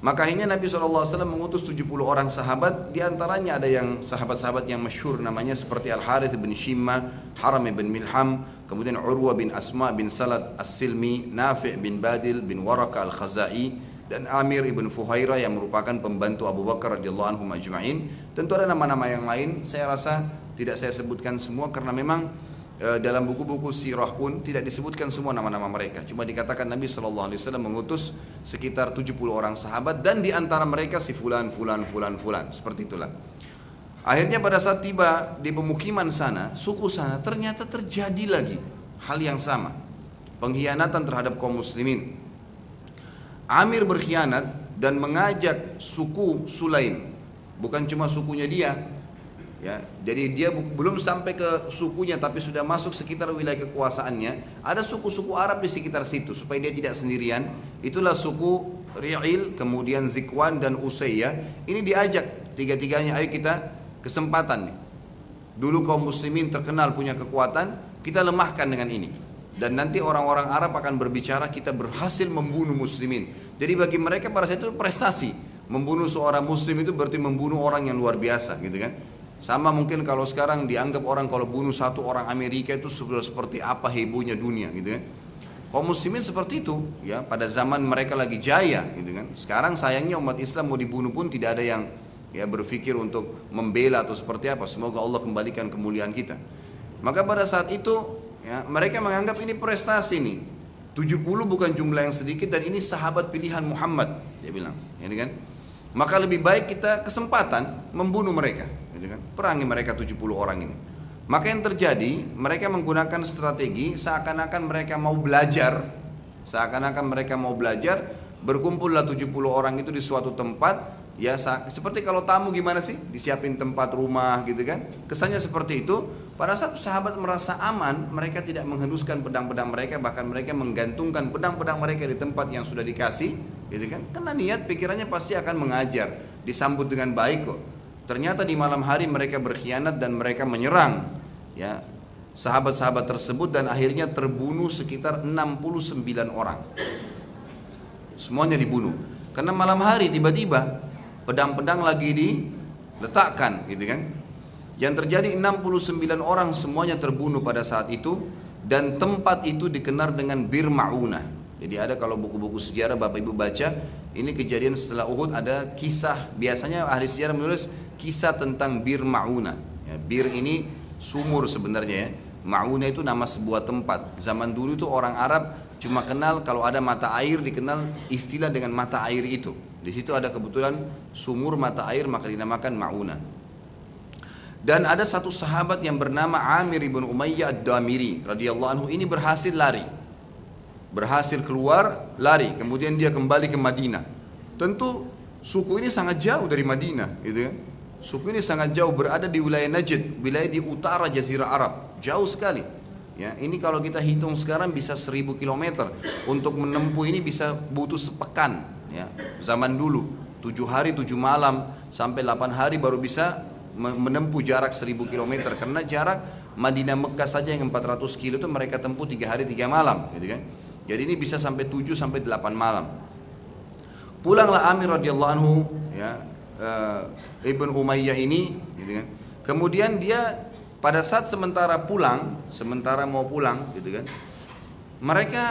A: Maka akhirnya Nabi SAW mengutus 70 orang sahabat, diantaranya ada yang sahabat-sahabat yang masyhur namanya seperti Al-Harith bin Shimma, Haram bin Milham, kemudian Urwa bin Asma bin Salat As-Silmi, Nafi' bin Badil bin Waraka Al-Khazai, dan Amir ibn Fuhairah yang merupakan pembantu Abu Bakar radhiyallahu anhu majma'in. Tentu ada nama-nama yang lain, saya rasa tidak saya sebutkan semua karena memang dalam buku-buku sirah pun tidak disebutkan semua nama-nama mereka. Cuma dikatakan Nabi SAW mengutus sekitar 70 orang sahabat, dan diantara mereka si fulan. Seperti itulah. Akhirnya pada saat tiba di pemukiman sana, suku sana, ternyata terjadi lagi hal yang sama. Pengkhianatan terhadap kaum muslimin. Amir berkhianat dan mengajak suku Sulaim. Bukan cuma sukunya dia. Ya, jadi dia belum sampai ke sukunya, tapi sudah masuk sekitar wilayah kekuasaannya. Ada suku-suku Arab di sekitar situ, supaya dia tidak sendirian. Itulah suku Ri'il, kemudian Zikwan dan Usayyah. Ini diajak tiga-tiganya, ayo kita kesempatan nih. Dulu kaum muslimin terkenal punya kekuatan, kita lemahkan dengan ini. Dan nanti orang-orang Arab akan berbicara kita berhasil membunuh muslimin. Jadi bagi mereka pada saat itu prestasi. Membunuh seorang muslim itu berarti membunuh orang yang luar biasa gitu kan. Sama mungkin kalau sekarang dianggap orang kalau bunuh satu orang Amerika itu sudah seperti apa hebohnya dunia gitu kan. Kaum muslimin seperti itu ya, pada zaman mereka lagi jaya gitu kan. Sekarang sayangnya umat Islam mau dibunuh pun tidak ada yang ya berpikir untuk membela atau seperti apa. Semoga Allah kembalikan kemuliaan kita. Maka pada saat itu ya, mereka menganggap ini prestasi nih. 70 bukan jumlah yang sedikit dan ini sahabat pilihan Muhammad, dia bilang, ya kan? Maka lebih baik kita kesempatan membunuh mereka, gitu kan? Perangi mereka 70 orang ini. Maka yang terjadi, mereka menggunakan strategi seakan-akan mereka mau belajar, berkumpullah 70 orang itu di suatu tempat, ya seperti kalau tamu gimana sih, disiapin tempat rumah gitu kan, kesannya seperti itu. Pada saat sahabat merasa aman, mereka tidak menghembuskan pedang-pedang mereka, bahkan mereka menggantungkan pedang-pedang mereka di tempat yang sudah dikasih, gitu kan, karena niat pikirannya pasti akan mengajar, disambut dengan baik kok. Ternyata di malam hari mereka berkhianat dan mereka menyerang ya sahabat-sahabat tersebut dan akhirnya terbunuh sekitar 69 orang. Semuanya dibunuh. Karena malam hari tiba-tiba pedang-pedang lagi diletakkan gitu kan. Yang terjadi 69 orang semuanya terbunuh pada saat itu dan tempat itu dikenal dengan Bir Ma'unah. Jadi ada kalau buku-buku sejarah Bapak Ibu baca, ini kejadian setelah Uhud ada kisah, biasanya ahli sejarah menulis kisah tentang Bir Ma'unah. Ya, Bir ini sumur sebenarnya ya. Ma'unah itu nama sebuah tempat. Zaman dulu itu orang Arab cuma kenal kalau ada mata air dikenal istilah dengan mata air itu. Di situ ada kebetulan sumur mata air maka dinamakan Ma'unah. Dan ada satu sahabat yang bernama Amir ibn Umayyah ad-Damiri radhiyallahu anhu, ini berhasil lari. Berhasil keluar, lari, kemudian dia kembali ke Madinah. Tentu suku ini sangat jauh dari Madinah, gitu kan? Suku ini sangat jauh, berada di wilayah Najd, wilayah di utara Jazirah Arab, jauh sekali. Ya, ini kalau kita hitung sekarang bisa 1000 km. Untuk menempuh ini bisa butuh sepekan. Ya, zaman dulu 7 hari 7 malam sampai 8 hari baru bisa menempuh jarak 1000 km. Karena jarak Madinah Mekah saja yang 400 km itu mereka tempuh 3 hari 3 malam, gitu kan? Jadi ini bisa sampai 7 sampai 8 malam. Pulanglah Amir radhiyallahu anhu ya, Ibn Umayyah ini gitu kan. Kemudian dia pada saat sementara mau pulang gitu kan. Mereka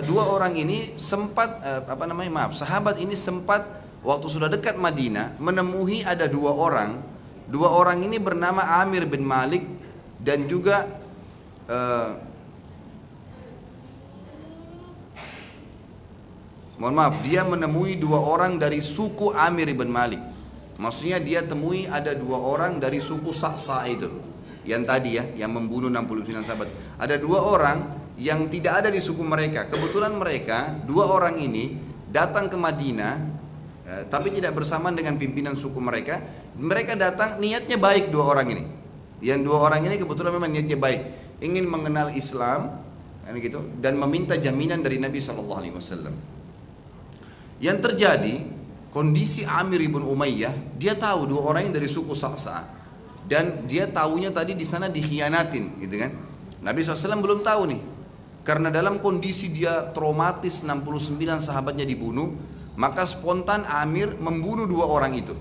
A: dua orang ini sempat sahabat ini sempat waktu sudah dekat Madinah menemui ada dua orang. Dua orang ini bernama Amir bin Malik dan juga dia menemui dua orang dari suku Amir bin Malik. Maksudnya dia temui ada dua orang dari suku Sa'sa itu. Yang tadi ya, yang membunuh 69 sahabat. Ada dua orang yang tidak ada di suku mereka. Kebetulan mereka, dua orang ini datang ke Madinah, tapi tidak bersamaan dengan pimpinan suku mereka. Mereka datang, niatnya baik dua orang ini. Yang dua orang ini kebetulan memang niatnya baik. Ingin mengenal Islam, gitu, dan meminta jaminan dari Nabi SAW. Yang terjadi, kondisi Amir ibn Umayyah, dia tahu dua orang yang dari suku Sa'sa, dan dia tahunya tadi di sana dikhianatin, gitu kan? Nabi SAW belum tahu nih, karena dalam kondisi dia traumatis, 69 sahabatnya dibunuh, maka spontan Amir membunuh dua orang itu,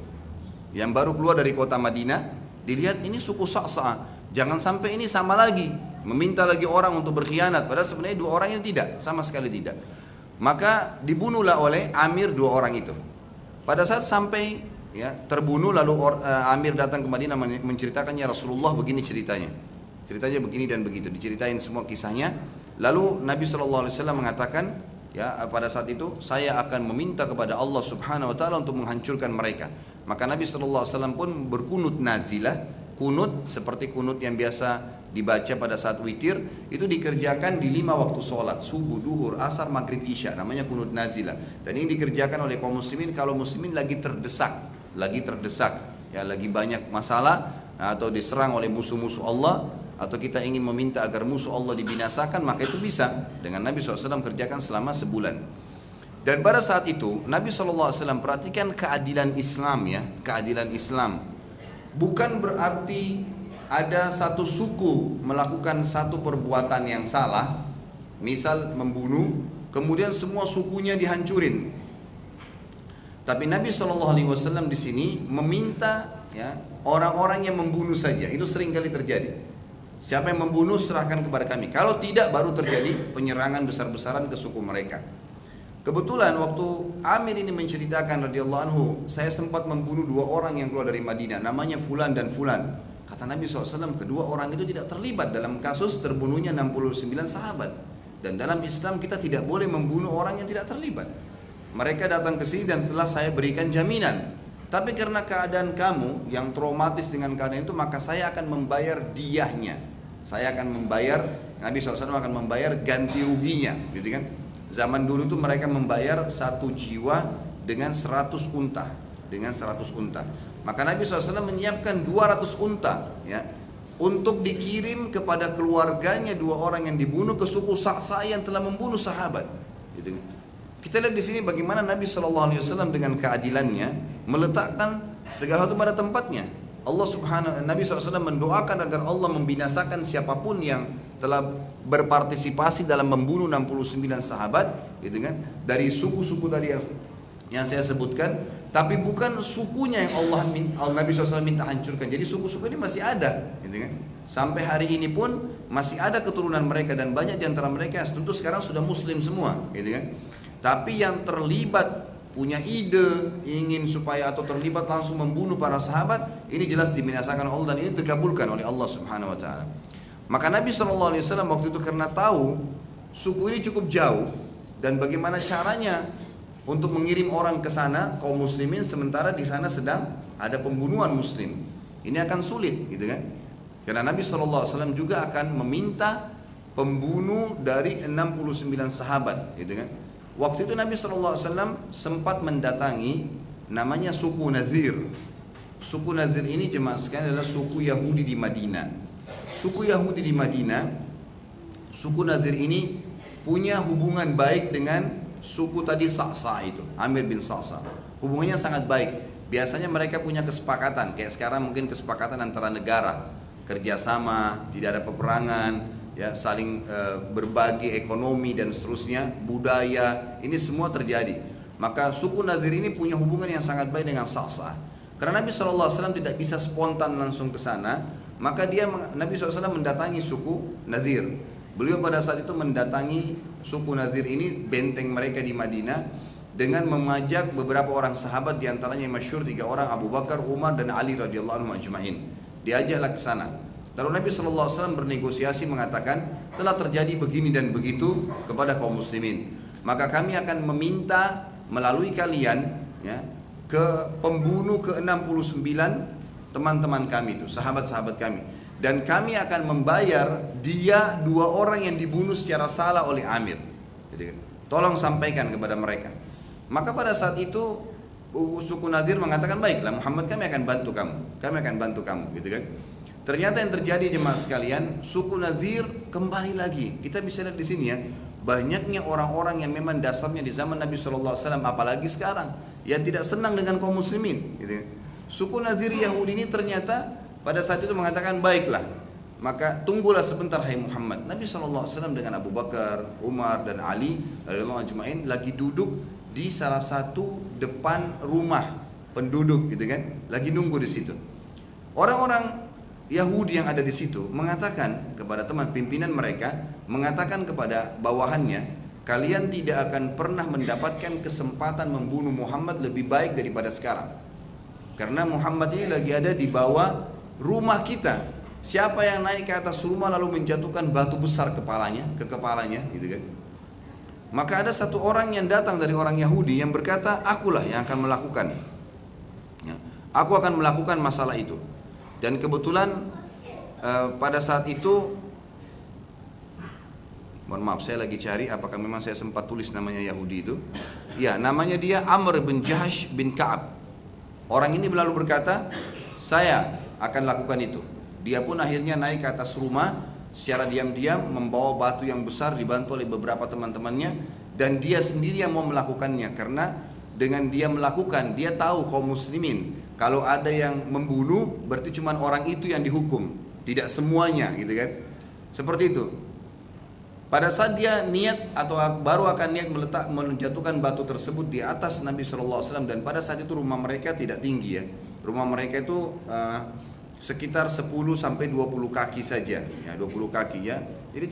A: yang baru keluar dari kota Madinah. Dilihat ini suku Sa'sa, jangan sampai ini sama lagi, meminta lagi orang untuk berkhianat, padahal sebenarnya dua orang ini tidak, sama sekali tidak. Maka dibunuhlah oleh Amir dua orang itu. Pada saat sampai ya terbunuh, lalu Amir datang ke Madinah menceritakannya, Rasulullah begini ceritanya begini dan begitu, diceritain semua kisahnya. Lalu Nabi SAW mengatakan ya pada saat itu, saya akan meminta kepada Allah Subhanahu Wa Taala untuk menghancurkan mereka. Maka Nabi SAW pun berkunut nazilah, kunut seperti kunut yang biasa dibaca pada saat witir, itu dikerjakan di 5 waktu sholat, subuh, duhur, asar, maghrib, isya, namanya kunut nazilah. Dan ini dikerjakan oleh kaum muslimin kalau muslimin lagi terdesak, ya lagi banyak masalah, atau diserang oleh musuh-musuh Allah, atau kita ingin meminta agar musuh Allah dibinasakan, maka itu bisa dengan Nabi SAW kerjakan selama sebulan. Dan pada saat itu Nabi SAW perhatikan keadilan Islam ya, keadilan Islam bukan berarti ada satu suku melakukan satu perbuatan yang salah, misal membunuh, kemudian semua sukunya dihancurin. Tapi Nabi SAW di sini meminta ya orang-orang yang membunuh saja. Itu sering kali terjadi. Siapa yang membunuh serahkan kepada kami. Kalau tidak baru terjadi penyerangan besar-besaran ke suku mereka. Kebetulan waktu Amir ini menceritakan radhiyallahu anhu, saya sempat membunuh 2 orang yang keluar dari Madinah, namanya Fulan dan Fulan. Kata Nabi SAW, kedua orang itu tidak terlibat dalam kasus terbunuhnya 69 sahabat. Dan dalam Islam kita tidak boleh membunuh orang yang tidak terlibat. Mereka datang ke sini dan setelah saya berikan jaminan. Tapi karena keadaan kamu yang traumatis dengan keadaan itu, maka saya akan membayar diyahnya. Saya akan membayar, Nabi SAW akan membayar ganti ruginya, gitu kan? Zaman dulu tuh mereka membayar 1 jiwa dengan 100 unta, Maka Nabi SAW menyiapkan 200 unta, ya, untuk dikirim kepada keluarganya 2 orang yang dibunuh ke suku Sa'sa yang telah membunuh sahabat. Gitu. Kita lihat di sini bagaimana Nabi SAW dengan keadilannya meletakkan segala sesuatu pada tempatnya. Nabi SAW mendoakan agar Allah membinasakan siapapun yang telah berpartisipasi dalam membunuh 69 sahabat, gitu kan? Dari suku-suku tadi yang saya sebutkan, tapi bukan sukunya yang Nabi SAW minta hancurkan. Jadi suku-suku ini masih ada, gitu kan? Sampai hari ini pun masih ada keturunan mereka dan banyak di antara mereka tentu sekarang sudah Muslim semua, gitu kan? Tapi yang terlibat punya ide ingin supaya atau terlibat langsung membunuh para sahabat, ini jelas dibinasakan Allah dan ini terkabulkan oleh Allah Subhanahu wa taala. Maka Nabi SAW waktu itu karena tahu suku ini cukup jauh dan bagaimana caranya untuk mengirim orang ke sana kaum muslimin sementara di sana sedang ada pembunuhan muslim. Ini akan sulit, gitu kan? Karena Nabi SAW juga akan meminta pembunuh dari 69 sahabat, gitu kan? Waktu itu Nabi SAW sempat mendatangi namanya suku Nadir. Suku Nadir ini jemaah sekalian adalah suku Yahudi di Madinah. Suku Yahudi di Madinah, suku Nadir ini punya hubungan baik dengan suku tadi Sa'sa itu, Amir bin Sa'sa. Hubungannya sangat baik. Biasanya mereka punya kesepakatan, kayak sekarang mungkin kesepakatan antara negara, kerjasama, tidak ada peperangan, ya, saling berbagi ekonomi dan seterusnya, budaya, ini semua terjadi. Maka suku Nadir ini punya hubungan yang sangat baik dengan Sa'sa. Karena Nabi SAW tidak bisa spontan langsung ke sana, maka Nabi SAW mendatangi suku Nadir. Beliau pada saat itu mendatangi suku Nadir ini, benteng mereka di Madinah, dengan memajak beberapa orang sahabat, diantaranya yang masyhur 3 orang, Abu Bakar, Umar dan Ali radhiyallahu anhum ajma'in. Diajaklah ke sana. Lalu Nabi SAW bernegosiasi mengatakan, telah terjadi begini dan begitu kepada kaum muslimin, maka kami akan meminta melalui kalian, ya, ke pembunuh ke-69 teman-teman kami itu, sahabat-sahabat kami, dan kami akan membayar dia 2 orang yang dibunuh secara salah oleh Amir. Jadi tolong sampaikan kepada mereka. Maka pada saat itu suku Nadir mengatakan, baiklah Muhammad, kami akan bantu kamu, gitu kan. Ternyata yang terjadi jemaah sekalian, suku Nadir kembali lagi. Kita bisa lihat di sini ya, banyaknya orang-orang yang memang dasarnya di zaman Nabi SAW, apalagi sekarang, yang tidak senang dengan kaum muslimin, gitu kan. Suku Nadir Yahudi ini ternyata pada saat itu mengatakan, baiklah, maka tunggulah sebentar hai Muhammad. Nabi SAW dengan Abu Bakar, Umar dan Ali radhiyallahu ajma'in lagi duduk di salah satu depan rumah penduduk, gitu kan, lagi nunggu di situ. Orang-orang Yahudi yang ada di situ mengatakan kepada teman pimpinan mereka, mengatakan kepada bawahannya, kalian tidak akan pernah mendapatkan kesempatan membunuh Muhammad lebih baik daripada sekarang. Karena Muhammad ini lagi ada di bawah rumah kita. Siapa yang naik ke atas rumah lalu menjatuhkan batu besar ke kepalanya, gitu kan? Maka ada satu orang yang datang dari orang Yahudi yang berkata, akulah yang akan melakukan. Ya, aku akan melakukan masalah itu. Dan kebetulan pada saat itu, mohon maaf saya lagi cari apakah memang saya sempat tulis namanya Yahudi itu. Ya, namanya dia Amr bin Jahash bin Ka'ab. Orang ini lalu berkata, saya akan lakukan itu. Dia pun akhirnya naik ke atas rumah secara diam-diam, membawa batu yang besar, dibantu oleh beberapa teman-temannya, dan dia sendiri yang mau melakukannya. Karena dengan dia melakukan, dia tahu kaum muslimin kalau ada yang membunuh berarti cuma orang itu yang dihukum, tidak semuanya gitu kan. Seperti itu. Pada saat dia niat atau baru akan niat menjatuhkan batu tersebut di atas Nabi SAW, dan pada saat itu rumah mereka tidak tinggi ya. Rumah mereka itu sekitar 10 sampai 20 kaki saja, ya 20 kaki ya. Jadi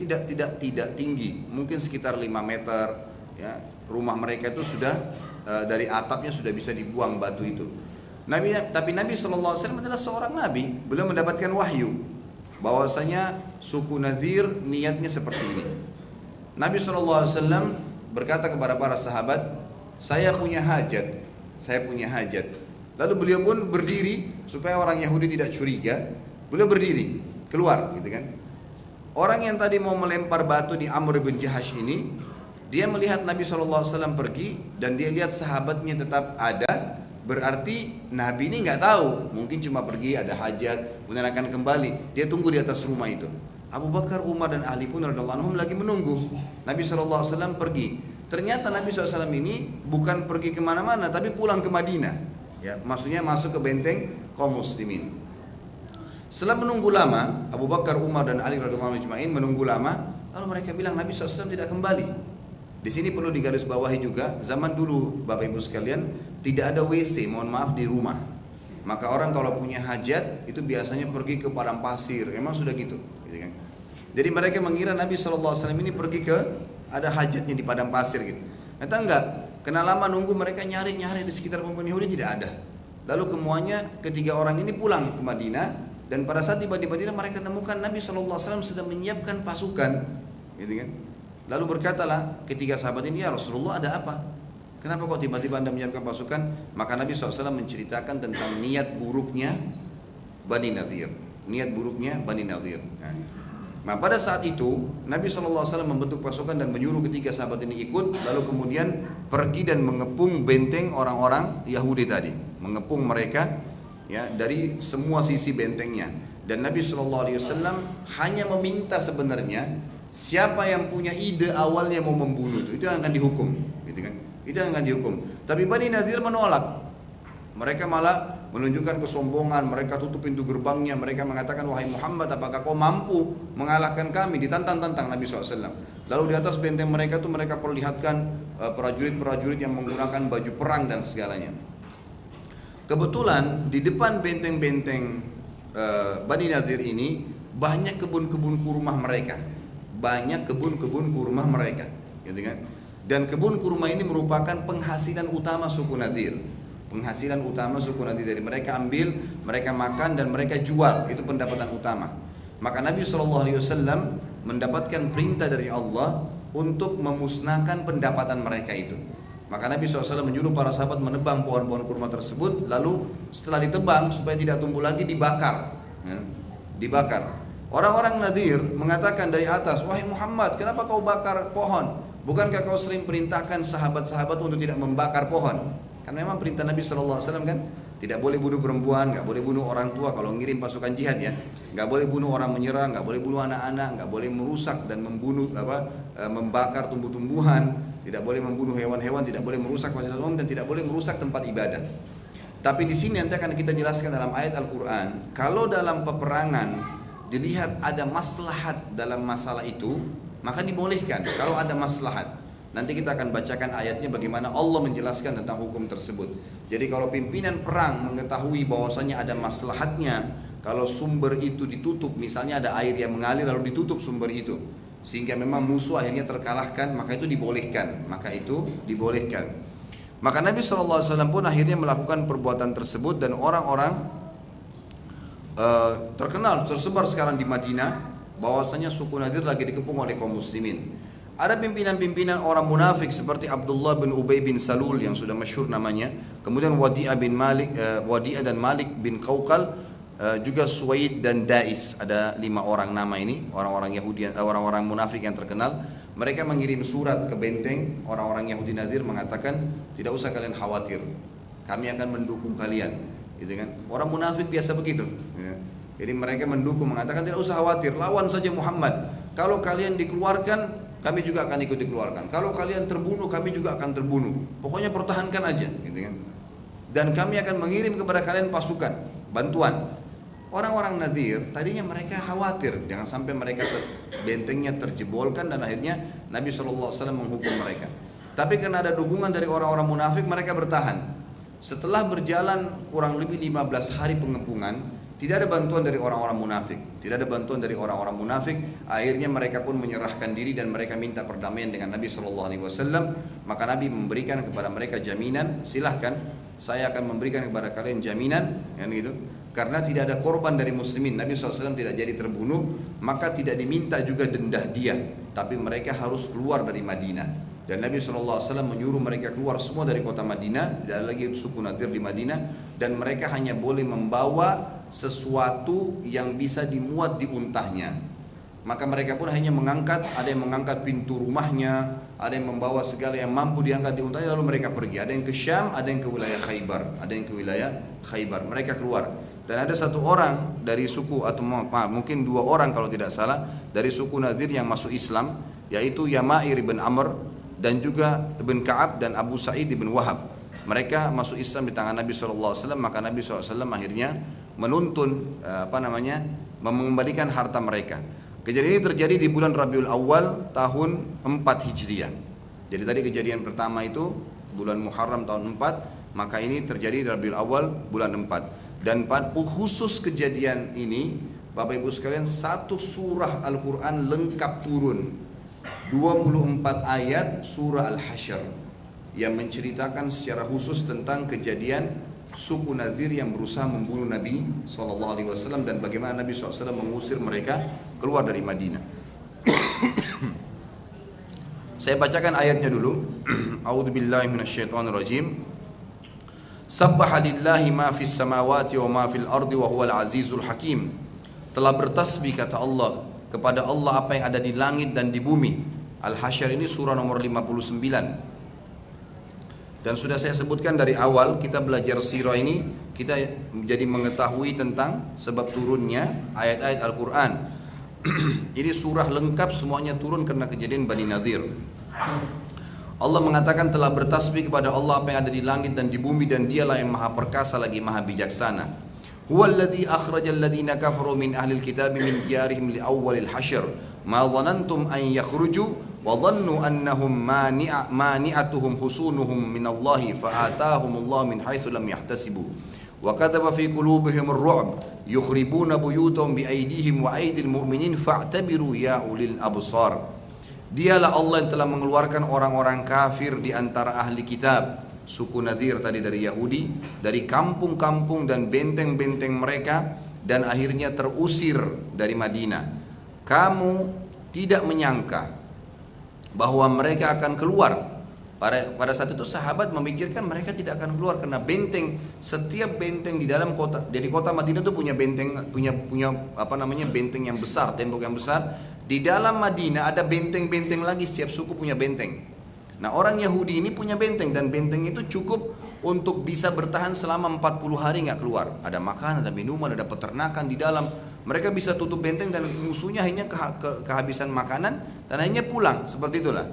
A: tidak tinggi, mungkin sekitar 5 meter ya. Rumah mereka itu sudah dari atapnya sudah bisa dibuang batu itu. Tapi Nabi SAW adalah seorang nabi, beliau mendapatkan wahyu bahwasanya suku Nadir niatnya seperti ini. Nabi SAW berkata kepada para sahabat, saya punya hajat. Lalu beliau pun berdiri supaya orang Yahudi tidak curiga. Beliau berdiri keluar, gitu kan. Orang yang tadi mau melempar batu di Amr bin Jahash ini, dia melihat Nabi SAW pergi dan dia lihat sahabatnya tetap ada. Berarti Nabi ini nggak tahu, mungkin cuma pergi ada hajat, kemudian akan kembali. Dia tunggu di atas rumah itu. Abu Bakar, Umar dan Ali pun radhiyallahu anhum lagi menunggu. Nabi SAW pergi. Ternyata Nabi SAW ini bukan pergi kemana-mana, tapi pulang ke Madinah. Ya, maksudnya masuk ke benteng kaum muslimin. Setelah menunggu lama, Abu Bakar, Umar dan Ali radhiyallahu anhum menunggu lama, lalu mereka bilang Nabi SAW tidak kembali. Di sini perlu digarisbawahi juga, zaman dulu Bapak Ibu sekalian tidak ada WC, mohon maaf, di rumah. Maka orang kalau punya hajat itu biasanya pergi ke padang pasir, memang sudah gitu kan? Jadi mereka mengira Nabi SAW ini pergi ke ada hajatnya di padang pasir gitu. Ternyata enggak. Kena lama nunggu, mereka nyari di sekitar perempuan Yahudi tidak ada. Lalu ketiga orang ini pulang ke Madinah, dan pada saat tiba di Madinah mereka temukan Nabi SAW sedang menyiapkan pasukan, gitu kan. Lalu berkatalah ketiga sahabat ini, ya Rasulullah, ada apa? Kenapa kok tiba-tiba Anda menyiapkan pasukan? Maka Nabi SAW menceritakan tentang niat buruknya Bani Nadir. Nah, pada saat itu Nabi SAW membentuk pasukan dan menyuruh ketiga sahabat ini ikut, lalu kemudian pergi dan mengepung benteng orang-orang Yahudi tadi, mengepung mereka ya dari semua sisi bentengnya. Dan Nabi SAW hanya meminta sebenarnya siapa yang punya ide awalnya mau membunuh itu yang akan dihukum, gitu kan? Itu yang akan dihukum. Tapi Bani Nadir menolak. Mereka malah menunjukkan kesombongan, mereka tutup pintu gerbangnya, mereka mengatakan, wahai Muhammad, apakah kau mampu mengalahkan kami? Ditantang-tantang Nabi SAW. Lalu di atas benteng mereka itu mereka perlihatkan prajurit-prajurit yang menggunakan baju perang dan segalanya. Kebetulan di depan benteng-benteng Bani Nadir ini banyak kebun-kebun kurma mereka, gitu kan? Dan kebun kurma ini merupakan penghasilan utama suku Nadir. Dari mereka ambil, mereka makan dan mereka jual, itu pendapatan utama. Maka Nabi SAW mendapatkan perintah dari Allah untuk memusnahkan pendapatan mereka itu. Maka Nabi SAW menyuruh para sahabat menebang pohon-pohon kurma tersebut, lalu setelah ditebang supaya tidak tumbuh lagi dibakar. Orang-orang Nadir mengatakan dari atas, wahai Muhammad, kenapa kau bakar pohon? Bukankah kau sering perintahkan sahabat-sahabat untuk tidak membakar pohon? Karena memang perintah Nabi SAW kan, tidak boleh bunuh perempuan, nggak boleh bunuh orang tua kalau ngirim pasukan jihad ya, nggak boleh bunuh orang menyerang, nggak boleh bunuh anak-anak, nggak boleh merusak dan membakar tumbuh-tumbuhan, tidak boleh membunuh hewan-hewan, tidak boleh merusak fasilitas umum, dan tidak boleh merusak tempat ibadah. Tapi di sini nanti akan kita jelaskan dalam ayat Al-Quran, kalau dalam peperangan dilihat ada maslahat dalam masalah itu, maka dibolehkan kalau ada maslahat. Nanti kita akan bacakan ayatnya bagaimana Allah menjelaskan tentang hukum tersebut. Jadi kalau pimpinan perang mengetahui bahwasanya ada maslahatnya, kalau sumber itu ditutup, misalnya ada air yang mengalir lalu ditutup sumber itu, sehingga memang musuh akhirnya terkalahkan, maka itu dibolehkan. Maka Nabi SAW pun akhirnya melakukan perbuatan tersebut, dan orang-orang tersebar sekarang di Madinah bahwasanya suku Nadir lagi dikepung oleh kaum muslimin. Ada pimpinan-pimpinan orang munafik seperti Abdullah bin Ubay bin Salul yang sudah masyhur namanya, kemudian Wadi'ah dan Malik bin Qawqal, juga Suwaid dan Dais. Ada 5 orang nama ini, orang-orang Yahudi, orang-orang munafik yang terkenal. Mereka mengirim surat ke benteng orang-orang Yahudi Nadir mengatakan, tidak usah kalian khawatir, kami akan mendukung kalian, gitu kan? Orang munafik biasa begitu ya. Jadi mereka mendukung, mengatakan tidak usah khawatir, lawan saja Muhammad. Kalau kalian dikeluarkan, kami juga akan ikut dikeluarkan. Kalau kalian terbunuh, kami juga akan terbunuh. Pokoknya pertahankan aja, gitu kan? Dan kami akan mengirim kepada kalian pasukan, bantuan. Orang-orang Nadir tadinya mereka khawatir jangan sampai mereka bentengnya terjebolkan dan akhirnya Nabi SAW menghukum mereka. Tapi karena ada dukungan dari orang-orang munafik mereka bertahan. Setelah berjalan kurang lebih 15 hari pengepungan, tidak ada bantuan dari orang-orang munafik. Tidak ada bantuan dari orang-orang munafik. Akhirnya mereka pun menyerahkan diri dan mereka minta perdamaian dengan Nabi SAW. Maka Nabi memberikan kepada mereka jaminan, silahkan saya akan memberikan kepada kalian jaminan, kan gitu. Karena tidak ada korban dari muslimin, Nabi SAW tidak jadi terbunuh, maka tidak diminta juga denda dia, tapi mereka harus keluar dari Madinah. Dan Nabi SAW menyuruh mereka keluar semua dari kota Madinah, tidak ada lagi suku Nadir di Madinah, dan mereka hanya boleh membawa sesuatu yang bisa dimuat di untahnya. Maka mereka pun hanya mengangkat, ada yang mengangkat pintu rumahnya, ada yang membawa segala yang mampu diangkat di untahnya, lalu mereka pergi. Ada yang ke Syam, ada yang ke wilayah Khaybar, mereka keluar. Dan ada satu orang dari suku, atau mungkin dua orang kalau tidak salah, dari suku Nadir yang masuk Islam, yaitu Yama'ir ibn Amr dan juga Ibn Ka'ab dan Abu Sa'id ibn Wahab. Mereka masuk Islam di tangan Nabi SAW, maka Nabi SAW akhirnya menuntun mengembalikan harta mereka. Kejadian ini terjadi di bulan Rabiul Awal tahun 4 Hijriah. Jadi tadi kejadian pertama itu bulan Muharram tahun 4, maka ini terjadi di Rabiul Awal bulan 4. Dan khusus kejadian ini, Bapak Ibu sekalian, satu surah Al-Quran lengkap turun, 24 ayat surah Al-Hasyr yang menceritakan secara khusus tentang kejadian suku Nadir yang berusaha membunuh Nabi SAW dan bagaimana Nabi SAW mengusir mereka keluar dari Madinah. Saya bacakan ayatnya dulu. A'udzubillahi minasyaitonirrajim. Sabbaha lillahi ma fis samawati wa ma fil ardi wa huwal azizul hakim. Telah bertasbih kata Allah kepada Allah apa yang ada di langit dan di bumi. Al-Hasyr ini surah nomor 59. Dan sudah saya sebutkan dari awal kita belajar sirah ini, kita menjadi mengetahui tentang sebab turunnya ayat-ayat Al-Quran. Ini surah lengkap semuanya turun karena kejadian Bani Nadir. Allah mengatakan telah bertasbih kepada Allah apa yang ada di langit dan di bumi, dan dialah yang maha perkasa lagi maha bijaksana. Huwallazi akhrajal ladzina kafaru min ahlil kitabi min diyarihim li awwalil hasyr ma dhanantum an yakhruju wa dhannu annahum mani'atuhum husunuhum min Allah fa atahum Allah min haitsu lam yahtasibu wa kadhaba fi qulubihim ar-ru'b yukhribuna buyutahum bi aydihim wa aydil mu'minin fa'tabiru ya ulil absar. Dialah Allah yang telah mengeluarkan orang-orang kafir di antara ahli kitab, suku Nadir tadi dari Yahudi, dari kampung-kampung dan benteng-benteng mereka, dan akhirnya terusir dari Madinah. Kamu tidak menyangka bahwa mereka akan keluar. Pada saat itu sahabat memikirkan mereka tidak akan keluar karena benteng, setiap benteng di dalam kota, dari kota Madinah itu punya benteng, punya benteng yang besar, tembok yang besar. Di dalam Madinah ada benteng-benteng lagi, setiap suku punya benteng. Nah, orang Yahudi ini punya benteng, dan benteng itu cukup untuk bisa bertahan selama 40 hari nggak keluar. Ada makanan, ada minuman, ada peternakan di dalam. Mereka bisa tutup benteng dan musuhnya hanya kehabisan makanan dan akhirnya pulang, seperti itulah.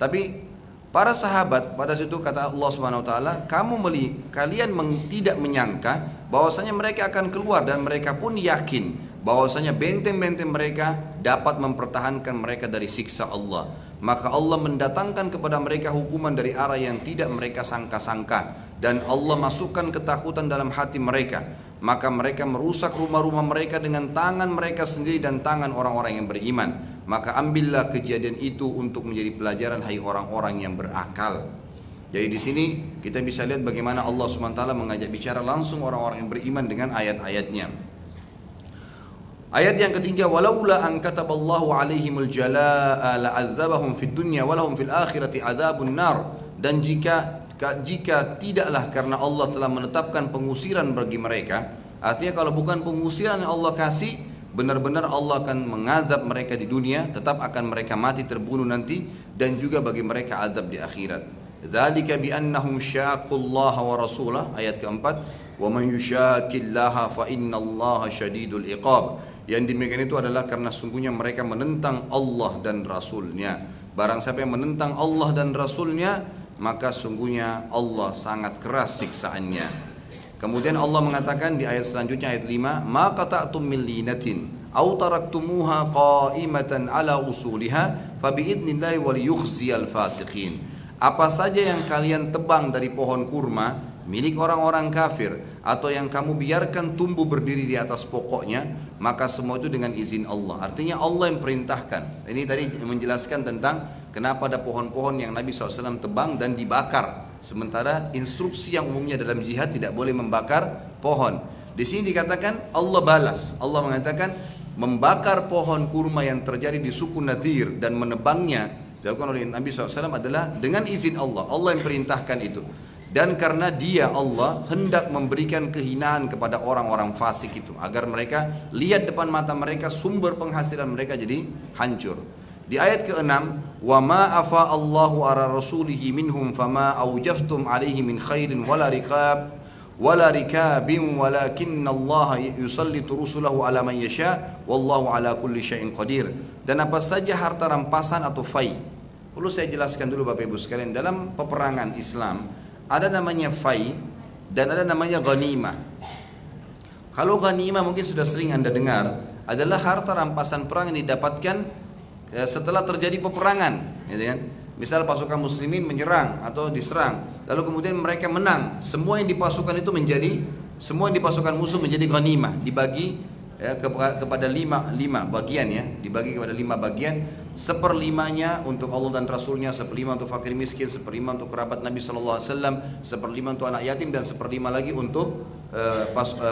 A: Tapi para sahabat pada situ kata Allah Subhanahu wa taala, kalian tidak menyangka bahwasanya mereka akan keluar, dan mereka pun yakin bahwasanya benteng-benteng mereka dapat mempertahankan mereka dari siksa Allah. Maka Allah mendatangkan kepada mereka hukuman dari arah yang tidak mereka sangka-sangka, dan Allah masukkan ketakutan dalam hati mereka. Maka mereka merusak rumah-rumah mereka dengan tangan mereka sendiri dan tangan orang-orang yang beriman. Maka ambillah kejadian itu untuk menjadi pelajaran hai orang-orang yang berakal. Jadi di sini kita bisa lihat bagaimana Allah SWT mengajak bicara langsung orang-orang yang beriman dengan ayat-ayatnya. Ayat yang ketiga, walaula an kataballahu alaihimul jalaa la'adzabahum fid dunya walahum fil akhirati adzabun nar. Dan jika tidaklah karena Allah telah menetapkan pengusiran bagi mereka, artinya kalau bukan pengusiran yang Allah kasih, benar-benar Allah akan mengazab mereka di dunia, tetap akan mereka mati terbunuh nanti, dan juga bagi mereka azab di akhirat. Dzalika bi annahum syaqullaha wa rasulah, ayat keempat, wa man yushaqillaha fa innallaha syadidul iqab. Yang demikian itu adalah karena sungguhnya mereka menentang Allah dan Rasulnya. Barang siapa yang menentang Allah dan Rasulnya, maka sungguhnya Allah sangat keras siksaannya. Kemudian Allah mengatakan di ayat selanjutnya, ayat 5, ma qata'tum min linatin aw taraktumuha qa'imatan ala usuliha fa bi'idnillahi wal yukhziyal fasiqin. Apa saja yang kalian tebang dari pohon kurma milik orang-orang kafir atau yang kamu biarkan tumbuh berdiri di atas pokoknya, maka semua itu dengan izin Allah. Artinya Allah yang perintahkan. Ini tadi menjelaskan tentang kenapa ada pohon-pohon yang Nabi SAW tebang dan dibakar. Sementara instruksi yang umumnya dalam jihad tidak boleh membakar pohon. Di sini dikatakan Allah balas. Allah mengatakan membakar pohon kurma yang terjadi di suku Nadir dan menebangnya dilakukan oleh Nabi SAW adalah dengan izin Allah. Allah yang perintahkan itu. Dan karena dia Allah hendak memberikan kehinaan kepada orang-orang fasik itu, agar mereka lihat depan mata mereka sumber penghasilan mereka jadi hancur. Di ayat ke-6, wa ma afa Allahu ala rasulihi minhum fama aujaftum alaihi min khairin wala rikabin walakinna Allah yusallitu rusulahu ala man yasha wallahu ala kulli syai'in qadir. Dan apa saja harta rampasan atau fai. Perlu saya jelaskan dulu Bapak Ibu sekalian, dalam peperangan Islam ada namanya fai dan ada namanya ghanimah. Kalau ghanimah mungkin sudah sering Anda dengar, adalah harta rampasan perang yang didapatkan setelah terjadi peperangan, gitu kan? Misal pasukan muslimin menyerang atau diserang, lalu kemudian mereka menang, semua yang di pasukan itu semua yang di pasukan musuh menjadi ghanimah, dibagi kepada lima bagian ya, dibagi kepada 5 bagian, 1/5 untuk Allah dan Rasulnya, 1/5 untuk fakir miskin, 1/5 untuk kerabat Nabi SAW, 1/5 untuk anak yatim, dan 1/5 lagi untuk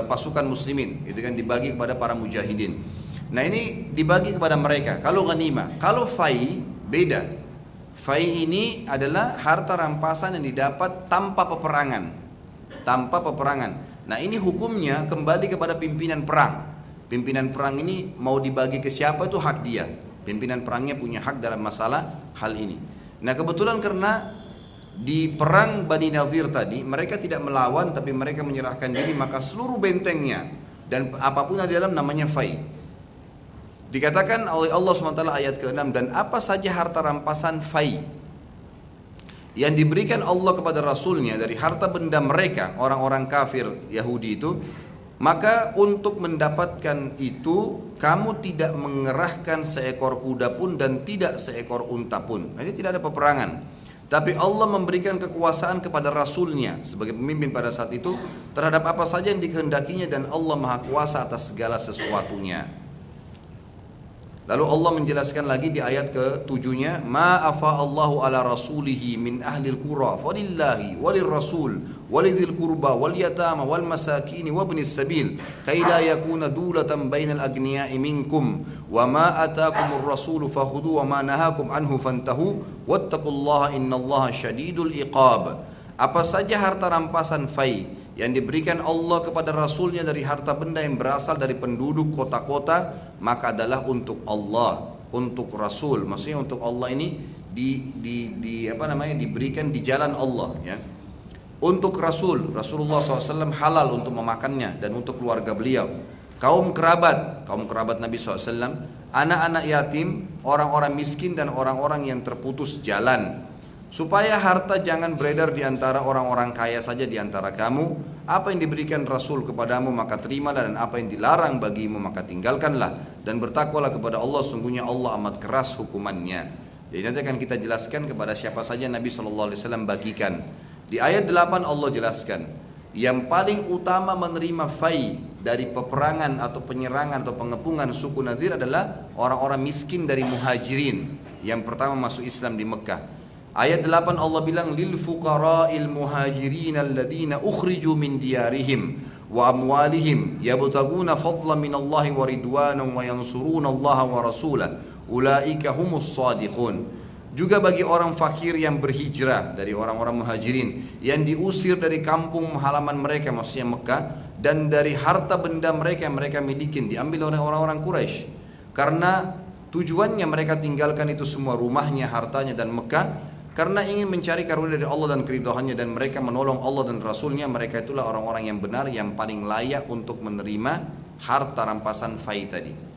A: pasukan muslimin, itu kan dibagi kepada para mujahidin. Nah ini dibagi kepada mereka. Kalau ghanimah, kalau fai beda. Fai ini adalah harta rampasan yang didapat tanpa peperangan. Tanpa peperangan. Nah ini hukumnya kembali kepada pimpinan perang. Pimpinan perang ini mau dibagi ke siapa itu hak dia. Pimpinan perangnya punya hak dalam masalah hal ini. Nah kebetulan karena di perang Bani Nadhir tadi mereka tidak melawan tapi mereka menyerahkan diri, maka seluruh bentengnya dan apapun di dalam namanya fai. Dikatakan oleh Allah SWT ayat ke-6, dan apa saja harta rampasan fai yang diberikan Allah kepada Rasulnya dari harta benda mereka, orang-orang kafir Yahudi itu, maka untuk mendapatkan itu kamu tidak mengerahkan seekor kuda pun dan tidak seekor unta pun. Jadi tidak ada peperangan. Tapi Allah memberikan kekuasaan kepada Rasulnya sebagai pemimpin pada saat itu terhadap apa saja yang dikehendakinya, dan Allah Maha Kuasa atas segala sesuatunya. Lalu Allah menjelaskan lagi di ayat ke-7-nya, ma afa Allahu ala rasulihi min ahli al-qura falillahi walir rasul walidhil qurba wal yatama wal masakin wa ibnis sabil kay la yakuna dulatan bainal agniya'i minkum wa ma ataakumur rasul fakhudhu wa ma nahakum anhu fantahu wattaqullaha innallaha syadidul iqab. Apa saja harta rampasan fai yang diberikan Allah kepada Rasulnya dari harta benda yang berasal dari penduduk kota-kota, maka adalah untuk Allah, untuk Rasul. Maksudnya untuk Allah ini diberikan di jalan Allah ya. Untuk Rasulullah SAW halal untuk memakannya dan untuk keluarga beliau. Kaum kerabat Nabi SAW, anak-anak yatim, orang-orang miskin dan orang-orang yang terputus jalan. Supaya harta jangan beredar di antara orang-orang kaya saja di antara kamu. Apa yang diberikan Rasul kepadamu maka terimalah, dan apa yang dilarang bagimu maka tinggalkanlah. Dan bertakwalah kepada Allah, sungguhnya Allah amat keras hukumannya. Jadi nanti akan kita jelaskan kepada siapa saja Nabi SAW bagikan. Di ayat 8 Allah jelaskan, yang paling utama menerima fai dari peperangan atau penyerangan atau pengepungan suku Nadir adalah orang-orang miskin dari muhajirin yang pertama masuk Islam di Mekah. Ayat 8 Allah bilang, lil fuqara'il muhajirin alladhina ukhriju min diyarihim wa amwalihim yabtaguna fadlan minallahi wa ridwanan wa yansuruna Allah wa rasulah ulaika humus shadiqun. Juga bagi orang fakir yang berhijrah dari orang-orang muhajirin yang diusir dari kampung halaman mereka, maksudnya Mekah, dan dari harta benda mereka yang mereka miliki diambil oleh orang-orang Quraisy, karena tujuannya mereka tinggalkan itu semua, rumahnya, hartanya dan Mekah, karena ingin mencari karunia dari Allah dan keridhaannya, dan mereka menolong Allah dan Rasulnya. Mereka itulah orang-orang yang benar, yang paling layak untuk menerima harta rampasan fai tadi.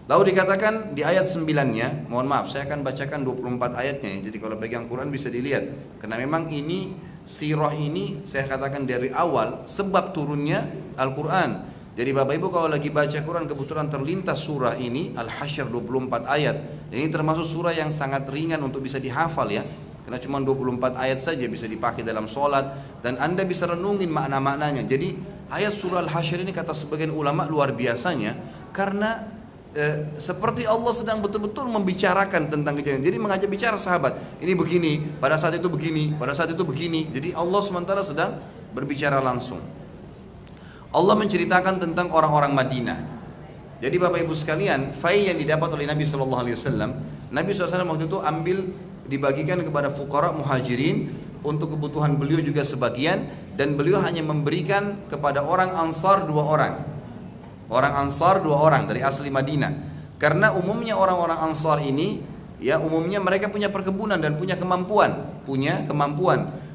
A: Lalu dikatakan di ayat 9-nya, mohon maaf saya akan bacakan 24 ayatnya, jadi kalau pegang Quran bisa dilihat, karena memang ini sirah ini saya katakan dari awal sebab turunnya Al-Quran. Jadi Bapak Ibu kalau lagi baca Quran kebetulan terlintas surah ini Al-Hasyr 24 ayat. Dan ini termasuk surah yang sangat ringan untuk bisa dihafal ya. Karena cuma 24 ayat saja bisa dipakai dalam sholat dan Anda bisa renungin makna-maknanya. Jadi ayat surah Al-Hasyr ini kata sebagian ulama luar biasanya karena seperti Allah sedang betul-betul membicarakan tentang kejadian. Jadi mengajak bicara sahabat, ini begini, pada saat itu begini, pada saat itu begini. Jadi Allah sementara sedang berbicara langsung. Allah menceritakan tentang orang-orang Madinah. Jadi Bapak Ibu sekalian, fai yang didapat oleh Nabi SAW, Nabi SAW waktu itu ambil dibagikan kepada fuqara muhajirin untuk kebutuhan beliau juga sebagian, dan beliau hanya memberikan kepada orang Ansar 2 orang. Orang Ansar 2 orang dari asli Madinah. Karena umumnya orang-orang Ansar ini ya umumnya mereka punya perkebunan dan punya kemampuan.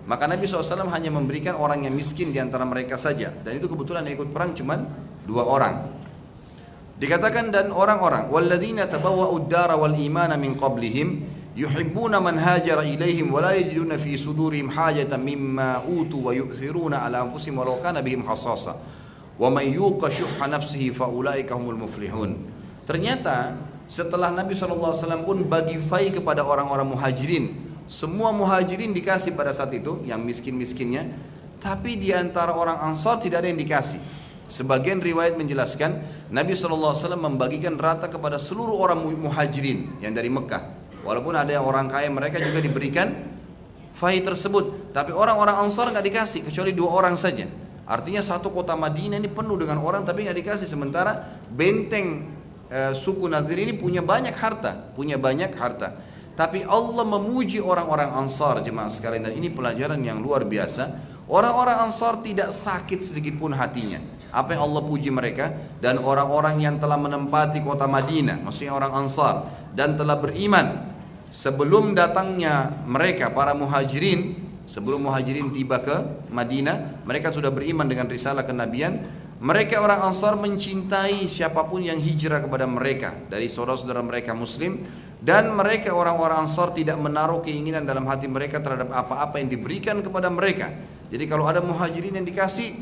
A: Maka Nabi SAW hanya memberikan orang yang miskin di antara mereka saja. Dan itu kebetulan yang ikut perang cuma 2 orang. Dikatakan dan orang-orang walladzina tabawwa'ud dara wal imana min qablihim yuhibbuna man hajara ilaihim wa la yajiduna fi sudurihim hajatan mimma utu wa yu'thiruna ala anfusihim walau kana bihim hasasa wa may yuqa syuhha nafsihi fa ulaika humul muflihun. Ternyata setelah Nabi SAW pun bagi fai kepada orang-orang muhajirin, semua muhajirin dikasih pada saat itu, yang miskin-miskinnya, tapi di antara orang Ansar tidak ada yang dikasih. Sebagian riwayat menjelaskan Nabi SAW membagikan rata kepada seluruh orang muhajirin yang dari Mekah. Walaupun ada yang orang kaya mereka juga diberikan fai tersebut, tapi orang-orang Ansar nggak dikasih kecuali 2 orang saja. Artinya satu kota Madinah ini penuh dengan orang tapi nggak dikasih. Sementara benteng suku Nadir ini punya banyak harta. Tapi Allah memuji orang-orang Ansar jemaah sekalian, dan ini pelajaran yang luar biasa. Orang-orang Ansar tidak sakit sedikit pun hatinya. Apa yang Allah puji mereka, dan orang-orang yang telah menempati kota Madinah, maksudnya orang Ansar, dan telah beriman sebelum datangnya mereka para muhajirin. Sebelum muhajirin tiba ke Madinah, mereka sudah beriman dengan risalah kenabian. Mereka orang Ansar mencintai siapapun yang hijrah kepada mereka dari saudara-saudara mereka muslim, dan mereka orang-orang Ansar tidak menaruh keinginan dalam hati mereka terhadap apa-apa yang diberikan kepada mereka. Jadi kalau ada muhajirin yang dikasih,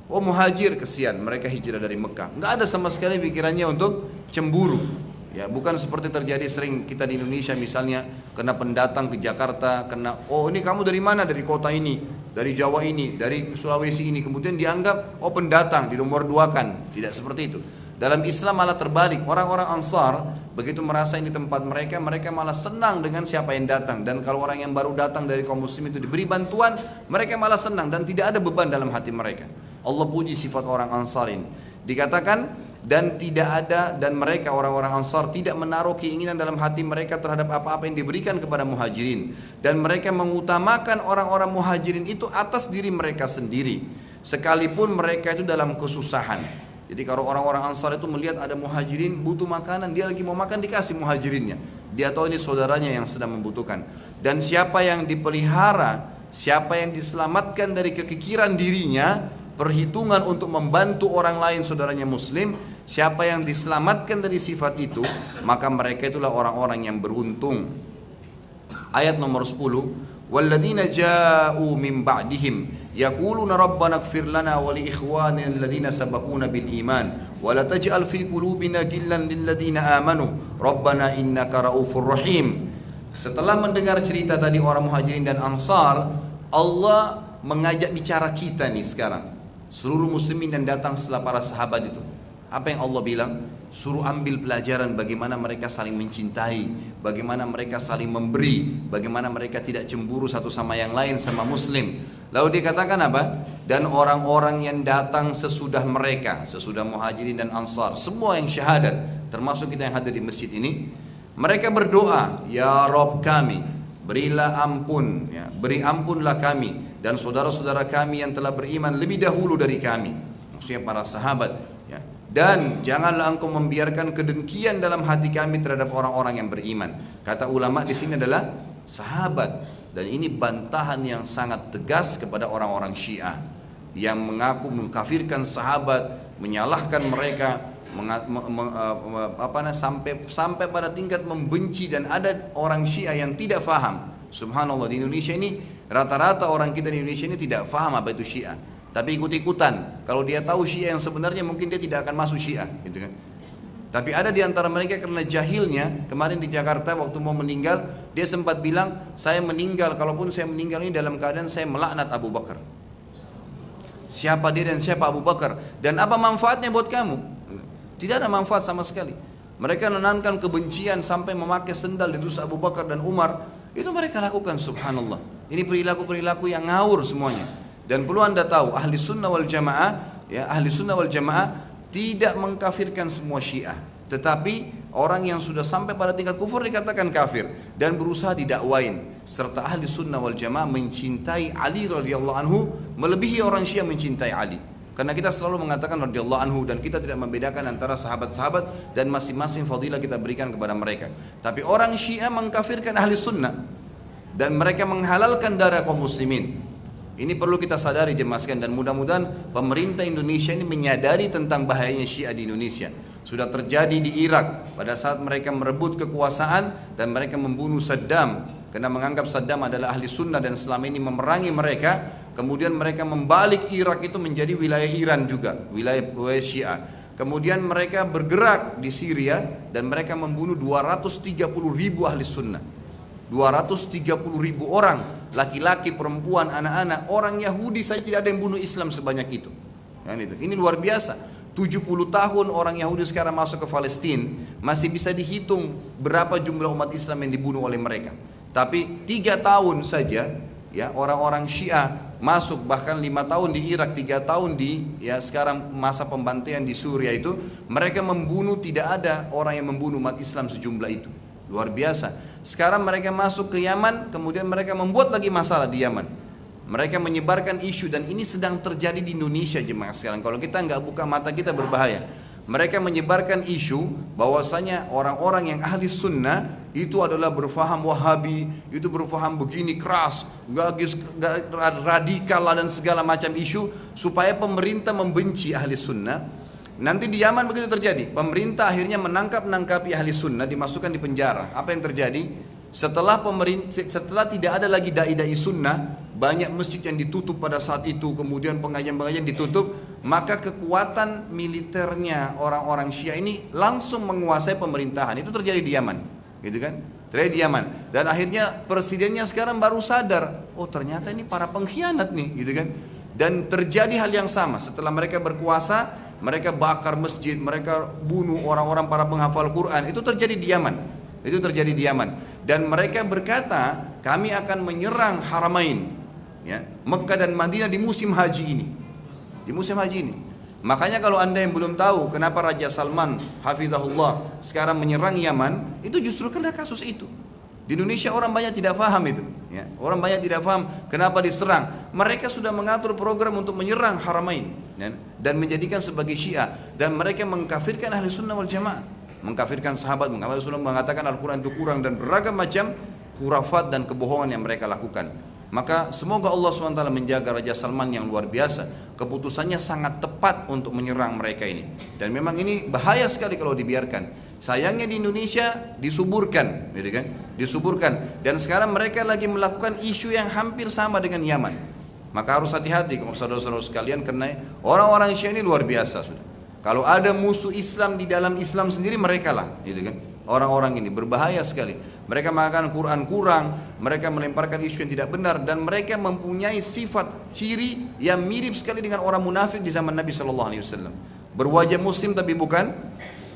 A: oh muhajir kesian mereka hijrah dari Mekah, nggak ada sama sekali pikirannya untuk cemburu. Ya, bukan seperti terjadi sering kita di Indonesia misalnya kena pendatang ke Jakarta, kena oh ini kamu dari mana, dari kota ini, dari Jawa ini, dari Sulawesi ini, kemudian dianggap oh pendatang, di nomor 2-kan. Tidak seperti itu. Dalam Islam malah terbalik. Orang-orang Ansar begitu merasa ini tempat mereka, mereka malah senang dengan siapa yang datang. Dan kalau orang yang baru datang dari kaum muslim itu diberi bantuan, mereka malah senang dan tidak ada beban dalam hati mereka. Allah puji sifat orang Ansar ini. Dikatakan dan tidak ada, dan mereka orang-orang Ansar tidak menaruh keinginan dalam hati mereka terhadap apa-apa yang diberikan kepada muhajirin, dan mereka mengutamakan orang-orang muhajirin itu atas diri mereka sendiri sekalipun mereka itu dalam kesusahan. Jadi kalau orang-orang Ansar itu melihat ada muhajirin butuh makanan, dia lagi mau makan dikasih muhajirinnya, dia tahu ini saudaranya yang sedang membutuhkan. Dan siapa yang dipelihara, siapa yang diselamatkan dari kekikiran dirinya, perhitungan untuk membantu orang lain saudaranya muslim, siapa yang diselamatkan dari sifat itu, maka mereka itulah orang-orang yang beruntung. Ayat nomor 10, walladzina ja'u min ba'dihim yaquluna rabbana ighfir lana wa li ikhwanina alladhina sabaquna bil iman wa la taj'al fi qulubina ghillan lil ladzina amanu rabbana innaka raufur rahim. Setelah mendengar cerita tadi orang muhajirin dan Ansar, Allah mengajak bicara kita nih sekarang, seluruh muslimin yang datang setelah para sahabat itu. Apa yang Allah bilang? Suruh ambil pelajaran bagaimana mereka saling mencintai, bagaimana mereka saling memberi, bagaimana mereka tidak cemburu satu sama yang lain sama muslim. Lalu dikatakan apa? Dan orang-orang yang datang sesudah mereka, sesudah muhajirin dan Ansar, semua yang syahadat, termasuk kita yang hadir di masjid ini, mereka berdoa, ya Rabb kami, berilah ampun, ya, beri ampunlah kami dan saudara-saudara kami yang telah beriman lebih dahulu dari kami, maksudnya para sahabat, ya. Dan janganlah engkau membiarkan kedengkian dalam hati kami terhadap orang-orang yang beriman. Kata ulama di sini adalah sahabat, dan ini bantahan yang sangat tegas kepada orang-orang Syiah yang mengaku mengkafirkan sahabat, menyalahkan mereka, sampai pada tingkat membenci. Dan ada orang Syiah yang tidak faham. Subhanallah, di Indonesia ini Rata-rata orang kita di Indonesia ini tidak paham apa itu Syiah, tapi ikut-ikutan. Kalau dia tahu Syiah yang sebenarnya mungkin dia tidak akan masuk Syiah, gitu kan. Tapi ada di antara mereka karena jahilnya, kemarin di Jakarta waktu mau meninggal, dia sempat bilang, saya meninggal, kalaupun saya meninggal ini dalam keadaan saya melaknat Abu Bakar. Siapa dia dan siapa Abu Bakar? Dan apa manfaatnya buat kamu? Tidak ada manfaat sama sekali. Mereka menanamkan kebencian sampai memakai sendal di dus Abu Bakar dan Umar. Itu mereka lakukan, subhanallah. Ini perilaku-perilaku yang ngawur semuanya. Dan perlu anda tahu, ahli sunnah wal jamaah, ya, ahli sunnah wal jamaah tidak mengkafirkan semua Syiah, tetapi orang yang sudah sampai pada tingkat kufur dikatakan kafir dan berusaha didakwain. Serta ahli sunnah wal jamaah mencintai Ali radhiyallahu anhu melebihi orang Syiah mencintai Ali. Karena kita selalu mengatakan radhiyallahu anhu dan kita tidak membedakan antara sahabat-sahabat dan masing-masing fadilah kita berikan kepada mereka. Tapi orang Syiah mengkafirkan ahli sunnah dan mereka menghalalkan darah kaum muslimin. Ini perlu kita sadari jemaah sekalian, dan mudah-mudahan pemerintah Indonesia ini menyadari tentang bahayanya Syiah di Indonesia. Sudah terjadi di Irak pada saat mereka merebut kekuasaan dan mereka membunuh Saddam karena menganggap Saddam adalah ahli sunnah dan selama ini memerangi mereka. Kemudian mereka membalik Irak itu menjadi wilayah Iran juga, wilayah Syiah. Kemudian mereka bergerak di Syria dan mereka membunuh 230.000 ahli sunnah. 230.000 orang, laki-laki, perempuan, anak-anak, orang Yahudi saja tidak ada yang bunuh Islam sebanyak itu. Ini luar biasa. 70 tahun orang Yahudi sekarang masuk ke Palestina, masih bisa dihitung berapa jumlah umat Islam yang dibunuh oleh mereka. Tapi 3 tahun saja, ya, orang-orang Syiah masuk, bahkan 5 tahun di Irak, 3 tahun di, ya, sekarang masa pembantaian di Suriah itu, mereka membunuh, tidak ada orang yang membunuh umat Islam sejumlah itu. Luar biasa. Sekarang mereka masuk ke Yaman, kemudian mereka membuat lagi masalah di Yaman. Mereka menyebarkan isu dan ini sedang terjadi di Indonesia jemaah sekalian. Kalau kita nggak buka mata kita berbahaya. Mereka menyebarkan isu bahwasanya orang-orang yang ahli sunnah itu adalah berfaham Wahabi, itu berfaham begini keras, radikal dan segala macam isu supaya pemerintah membenci ahli sunnah. Nanti di Yaman begitu terjadi, pemerintah akhirnya menangkapi ahli sunnah, dimasukkan di penjara. Apa yang terjadi? Setelah tidak ada lagi dai-dai sunnah, banyak masjid yang ditutup pada saat itu, kemudian pengajian-pengajian ditutup, maka kekuatan militernya orang-orang Syiah ini langsung menguasai pemerintahan. Itu terjadi di Yaman, gitu kan? Terjadi di Yaman. Dan akhirnya presidennya sekarang baru sadar, oh ternyata ini para pengkhianat nih, gitu kan? Dan terjadi hal yang sama setelah mereka berkuasa. Mereka bakar masjid, mereka bunuh orang-orang para penghafal Quran. Itu terjadi di Yaman. Itu terjadi di Yaman. Dan mereka berkata, kami akan menyerang Haramain, ya, Mekah dan Madinah di musim haji ini. Di musim haji ini. Makanya kalau anda yang belum tahu kenapa Raja Salman hafizahullah sekarang menyerang Yaman, itu justru karena kasus itu. Di Indonesia orang banyak tidak paham itu, ya. Orang banyak tidak paham kenapa diserang. Mereka sudah mengatur program untuk menyerang Haramain, ya, dan menjadikan sebagai Syiah. Dan mereka mengkafirkan ahli sunnah wal jamaah, mengkafirkan sahabat, mengatakan Al-Quran itu kurang dan beragam macam khurafat dan kebohongan yang mereka lakukan. Maka semoga Allah SWT menjaga Raja Salman yang luar biasa. Keputusannya sangat tepat untuk menyerang mereka ini. Dan memang ini bahaya sekali kalau dibiarkan. Sayangnya di Indonesia disuburkan, gitu kan? Disuburkan. Dan sekarang mereka lagi melakukan isu yang hampir sama dengan Yaman. Maka harus hati-hati saudara-saudara sekalian, karena orang-orang Syiah ini luar biasa sudah. Kalau ada musuh Islam di dalam Islam sendiri, mereka lah, gitu kan? Orang-orang ini berbahaya sekali. Mereka mengatakan Quran kurang, mereka melemparkan isu yang tidak benar, dan mereka mempunyai sifat ciri yang mirip sekali dengan orang munafik di zaman Nabi SAW. Berwajah Muslim tapi bukan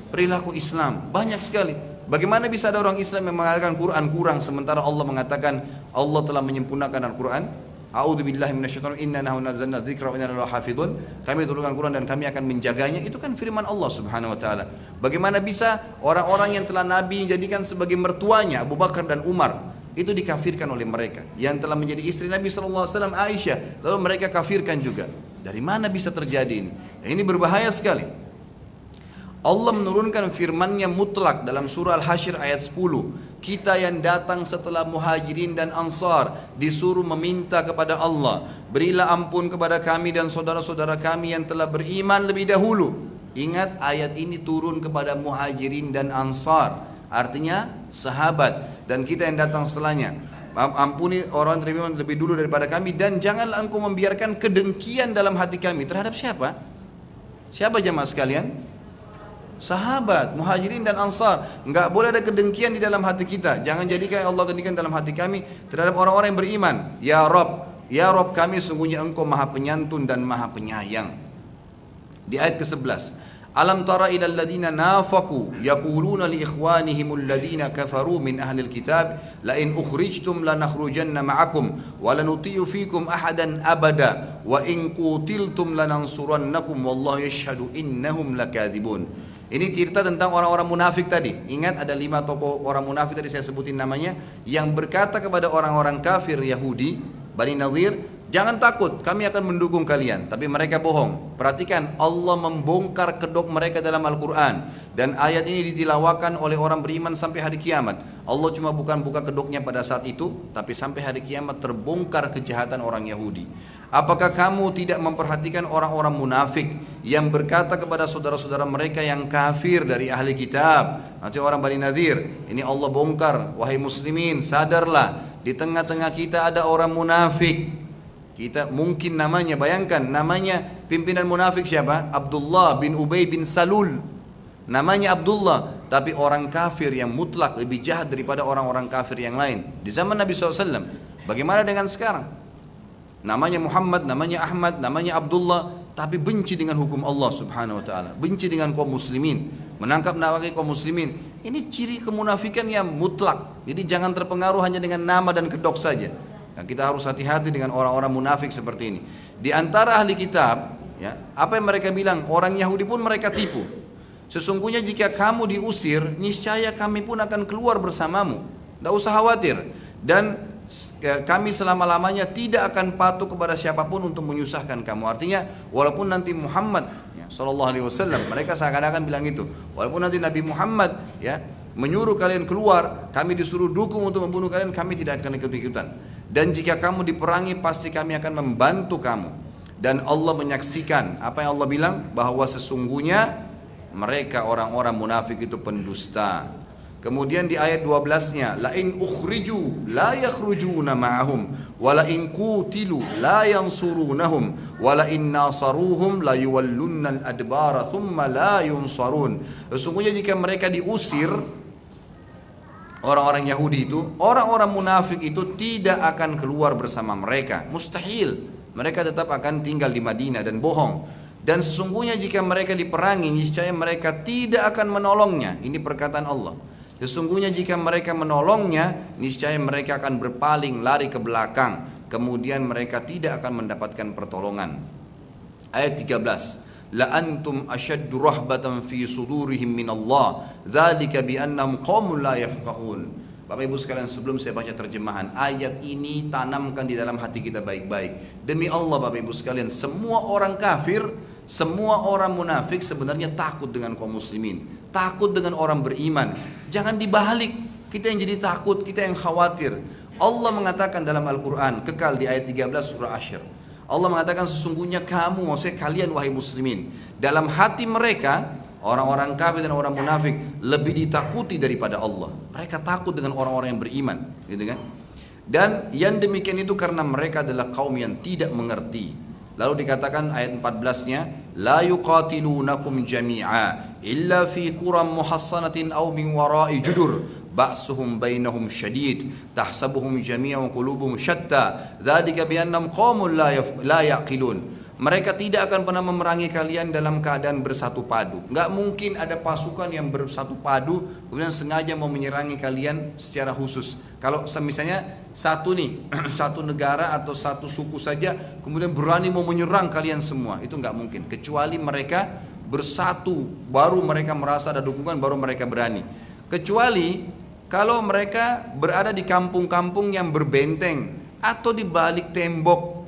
A: perilaku Islam. Banyak sekali. Bagaimana bisa ada orang Islam yang mengatakan Quran kurang sementara Allah mengatakan Allah telah menyempurnakan Al-Quran? A'udzubillahi minasyaitonir rajim. Inna nahnu nazzalna dzikra wa inna lahu hafizun. Kami turunkan Quran dan kami akan menjaganya. Itu kan firman Allah Subhanahu wa taala. Bagaimana bisa orang-orang yang telah Nabi jadikan sebagai mertuanya Abu Bakar dan Umar itu dikafirkan oleh mereka, yang telah menjadi istri Nabi sallallahu alaihi wasallam Aisyah, lalu mereka kafirkan juga. Dari mana bisa terjadi ini? Ini berbahaya sekali. Allah menurunkan firman-Nya mutlak dalam surah Al-Hasyr ayat 10. Kita yang datang setelah Muhajirin dan Ansar disuruh meminta kepada Allah, berilah ampun kepada kami dan saudara-saudara kami yang telah beriman lebih dahulu. Ingat, ayat ini turun kepada Muhajirin dan Ansar, artinya sahabat, dan kita yang datang setelahnya. ampuni orang beriman lebih dulu daripada kami, dan janganlah engkau membiarkan kedengkian dalam hati kami. Terhadap siapa? Siapa jemaah sekalian? Sahabat, muhajirin dan ansar. Enggak boleh ada kedengkian di dalam hati kita. Jangan jadikan Allah kedengkian dalam hati kami terhadap orang-orang yang beriman. Ya Rabb kami, sungguhnya engkau maha penyantun dan maha penyayang. Di ayat ke-11, Alam tara ilal ladina nafaqu yaquluna li ikhwanihim alladina kafaru min ahlil kitab la in ukhrijtum lanakhrujanna ma'akum wa lanuti'u fikum ahadan abada wa in qutiltum lanansurannakum wallahu yashhadu innahum lakadzibun. Ini cerita tentang orang-orang munafik tadi. Ingat ada 5 tokoh orang munafik tadi saya sebutin namanya, yang berkata kepada orang-orang kafir Yahudi Bani Nadhir, jangan takut, kami akan mendukung kalian. Tapi mereka bohong. Perhatikan, Allah membongkar kedok mereka dalam Al-Quran. Dan ayat ini ditilawakan oleh orang beriman sampai hari kiamat. Allah cuma bukan buka kedoknya pada saat itu, tapi sampai hari kiamat terbongkar kejahatan orang Yahudi. Apakah kamu tidak memperhatikan orang-orang munafik yang berkata kepada saudara-saudara mereka yang kafir dari ahli kitab, nanti orang Bani Nadhir, ini Allah bongkar, wahai muslimin sadarlah, di tengah-tengah kita ada orang munafik. Kita mungkin namanya, bayangkan namanya pimpinan munafik siapa? Abdullah bin Ubay bin Salul. Namanya Abdullah, tapi orang kafir yang mutlak lebih jahat daripada orang-orang kafir yang lain di zaman Nabi SAW. Bagaimana dengan sekarang? Namanya Muhammad, namanya Ahmad, namanya Abdullah, tapi benci dengan hukum Allah Subhanahu wa taala, benci dengan kaum muslimin, menangkap nawawi kaum muslimin. Ini ciri kemunafikan yang mutlak. Jadi jangan terpengaruh hanya dengan nama dan kedok saja. Nah, kita harus hati-hati dengan orang-orang munafik seperti ini. Di antara ahli kitab, ya, apa yang mereka bilang, orang Yahudi pun mereka tipu. Sesungguhnya jika kamu diusir, niscaya kami pun akan keluar bersamamu. Tidak usah khawatir. Dan kami selama-lamanya tidak akan patuh kepada siapapun untuk menyusahkan kamu. Artinya walaupun nanti Muhammad sallallahu alaihi wasallam, mereka seakan-akan bilang itu, walaupun nanti Nabi Muhammad ya menyuruh kalian keluar, kami disuruh dukung untuk membunuh kalian, kami tidak akan ikut-ikutan. Dan jika kamu diperangi, pasti kami akan membantu kamu. Dan Allah menyaksikan apa yang Allah bilang, bahwa sesungguhnya mereka orang-orang munafik itu pendusta. Kemudian di ayat 12-nya, la in ukhriju la yakhrujuna ma'ahum wa la in qutilu la yansurunahum wa la in nasaruhum la yuwallunna al-adbara thumma la yunsarun. Sesungguhnya jika mereka diusir, orang-orang Yahudi itu, orang-orang munafik itu tidak akan keluar bersama mereka, mustahil. Mereka tetap akan tinggal di Madinah dan bohong. Dan sesungguhnya jika mereka diperangi, niscaya mereka tidak akan menolongnya. Ini perkataan Allah. Sesungguhnya jika mereka menolongnya, niscaya mereka akan berpaling, lari ke belakang. Kemudian mereka tidak akan mendapatkan pertolongan. Ayat 13. La antum ashaddu rahbatan fi sudurihim min Allah, dzalika bi annahum qaumun la yafqahun. Bapak Ibu sekalian, sebelum saya baca terjemahan ayat ini, tanamkan di dalam hati kita baik-baik. Demi Allah Bapak Ibu sekalian, semua orang kafir, semua orang munafik sebenarnya takut dengan kaum muslimin, takut dengan orang beriman. Jangan dibalik, kita yang jadi takut, kita yang khawatir. Allah mengatakan dalam Al-Quran, kekal di ayat 13 surah Asyr, Allah mengatakan sesungguhnya kamu, maksudnya kalian wahai muslimin, dalam hati mereka, orang-orang kafir dan orang munafik lebih ditakuti daripada Allah. Mereka takut dengan orang-orang yang beriman, gitu kan? Dan yang demikian itu karena mereka adalah kaum yang tidak mengerti. Lalu dikatakan ayat 14-nya, la yuqatilunakum jami'a illa fi quram muhassanatin aw min wara'i judur ba'suhum bainahum syadid tahsabuhum jami'an wa qulubuhum syatta dzalika bi annahum qaumun la yaqilun. Mereka tidak akan pernah memerangi kalian dalam keadaan bersatu padu. Enggak mungkin ada pasukan yang bersatu padu kemudian sengaja mau menyerangi kalian secara khusus. Kalau misalnya satu satu negara atau satu suku saja kemudian berani mau menyerang kalian semua, itu enggak mungkin. Kecuali mereka bersatu, baru mereka merasa ada dukungan, baru mereka berani. Kecuali kalau mereka berada di kampung-kampung yang berbenteng atau di balik tembok.